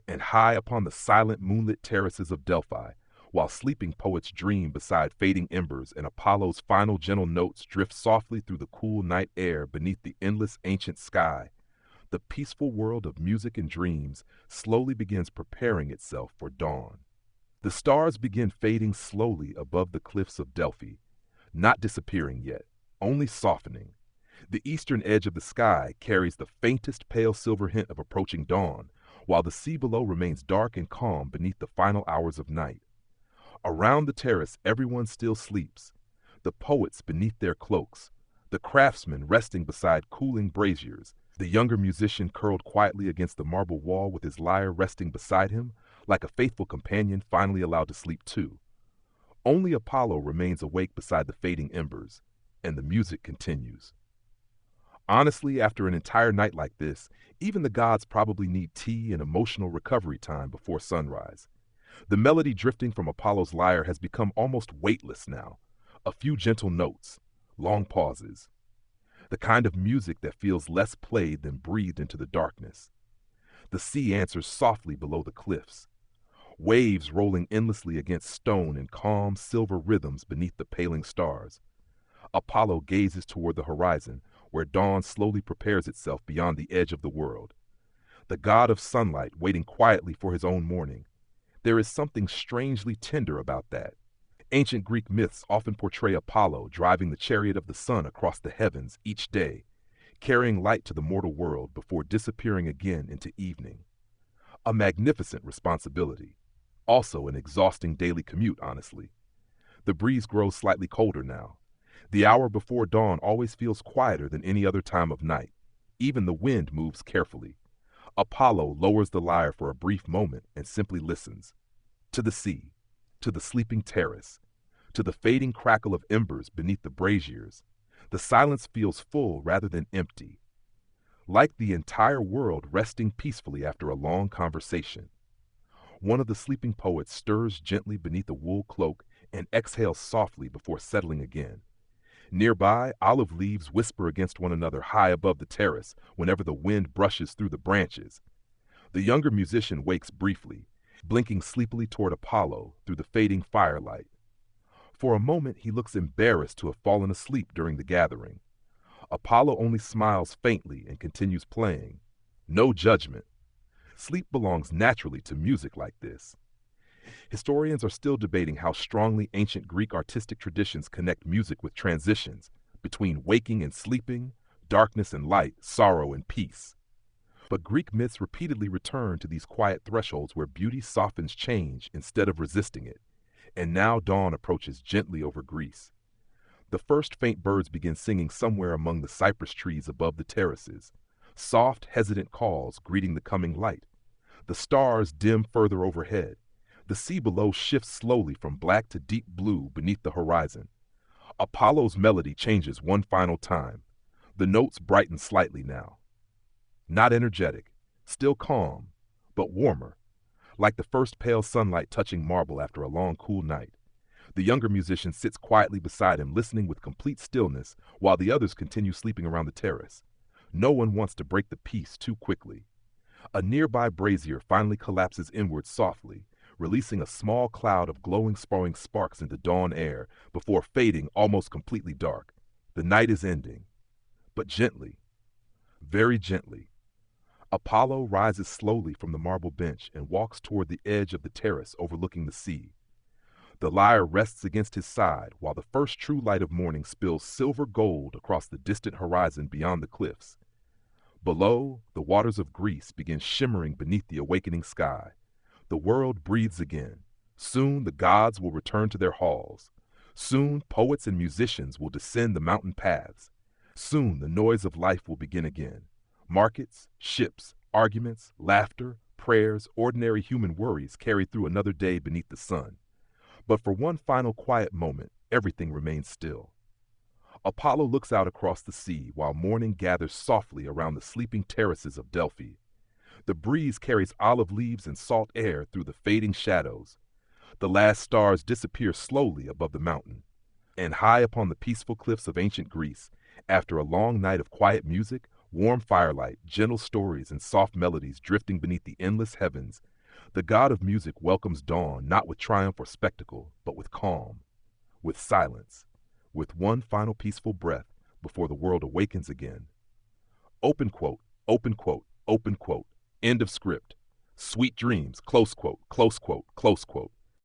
and high upon the silent moonlit terraces of Delphi, while sleeping poets dream beside fading embers and Apollo's final gentle notes drift softly through the cool night air beneath the endless ancient sky, the peaceful world of music and dreams slowly begins preparing itself for dawn. The stars begin fading slowly above the cliffs of Delphi, not disappearing yet, only softening. The eastern edge of the sky carries the faintest pale silver hint of approaching dawn, while the sea below remains dark and calm beneath the final hours of night. Around the terrace, everyone still sleeps. The poets beneath their cloaks, the craftsmen resting beside cooling braziers, the younger musician curled quietly against the marble wall with his lyre resting beside him, like a faithful companion finally allowed to sleep too. Only Apollo remains awake beside the fading embers, and the music continues. Honestly, after an entire night like this, even the gods probably need tea and emotional recovery time before sunrise. The melody drifting from Apollo's lyre has become almost weightless now. A few gentle notes, long pauses. The kind of music that feels less played than breathed into the darkness. The sea answers softly below the cliffs. Waves rolling endlessly against stone in calm silver rhythms beneath the paling stars. Apollo gazes toward the horizon, where dawn slowly prepares itself beyond the edge of the world. The god of sunlight waiting quietly for his own morning. There is something strangely tender about that. Ancient Greek myths often portray Apollo driving the chariot of the sun across the heavens each day, carrying light to the mortal world before disappearing again into evening. A magnificent responsibility. Also an exhausting daily commute, honestly. The breeze grows slightly colder now. The hour before dawn always feels quieter than any other time of night. Even the wind moves carefully. Apollo lowers the lyre for a brief moment and simply listens. To the sea, to the sleeping terrace, to the fading crackle of embers beneath the braziers. The silence feels full rather than empty, like the entire world resting peacefully after a long conversation. One of the sleeping poets stirs gently beneath a wool cloak and exhales softly before settling again. Nearby, olive leaves whisper against one another high above the terrace whenever the wind brushes through the branches. The younger musician wakes briefly, blinking sleepily toward Apollo through the fading firelight. For a moment, he looks embarrassed to have fallen asleep during the gathering. Apollo only smiles faintly and continues playing. No judgment. Sleep belongs naturally to music like this. Historians are still debating how strongly ancient Greek artistic traditions connect music with transitions between waking and sleeping, darkness and light, sorrow and peace. But Greek myths repeatedly return to these quiet thresholds where beauty softens change instead of resisting it. And now dawn approaches gently over Greece. The first faint birds begin singing somewhere among the cypress trees above the terraces. Soft, hesitant calls greeting the coming light. The stars dim further overhead. The sea below shifts slowly from black to deep blue beneath the horizon. Apollo's melody changes one final time. The notes brighten slightly now. Not energetic, still calm, but warmer, like the first pale sunlight touching marble after a long, cool night. The younger musician sits quietly beside him, listening with complete stillness, while the others continue sleeping around the terrace. No one wants to break the peace too quickly. A nearby brazier finally collapses inward softly, releasing a small cloud of glowing, sparring sparks into dawn air before fading almost completely dark. The night is ending, but gently, very gently. Apollo rises slowly from the marble bench and walks toward the edge of the terrace overlooking the sea. The lyre rests against his side while the first true light of morning spills silver gold across the distant horizon beyond the cliffs. Below, the waters of Greece begin shimmering beneath the awakening sky. The world breathes again. Soon the gods will return to their halls. Soon poets and musicians will descend the mountain paths. Soon the noise of life will begin again. Markets, ships, arguments, laughter, prayers, ordinary human worries carried through another day beneath the sun. But for one final quiet moment, everything remains still. Apollo looks out across the sea while morning gathers softly around the sleeping terraces of Delphi. The breeze carries olive leaves and salt air through the fading shadows. The last stars disappear slowly above the mountain. And high upon the peaceful cliffs of ancient Greece, after a long night of quiet music, warm firelight, gentle stories, and soft melodies drifting beneath the endless heavens, the god of music welcomes dawn not with triumph or spectacle, but with calm, with silence, with one final peaceful breath before the world awakens again. Open quote, open quote, open quote, end of script. Sweet dreams, close quote, close quote, close quote.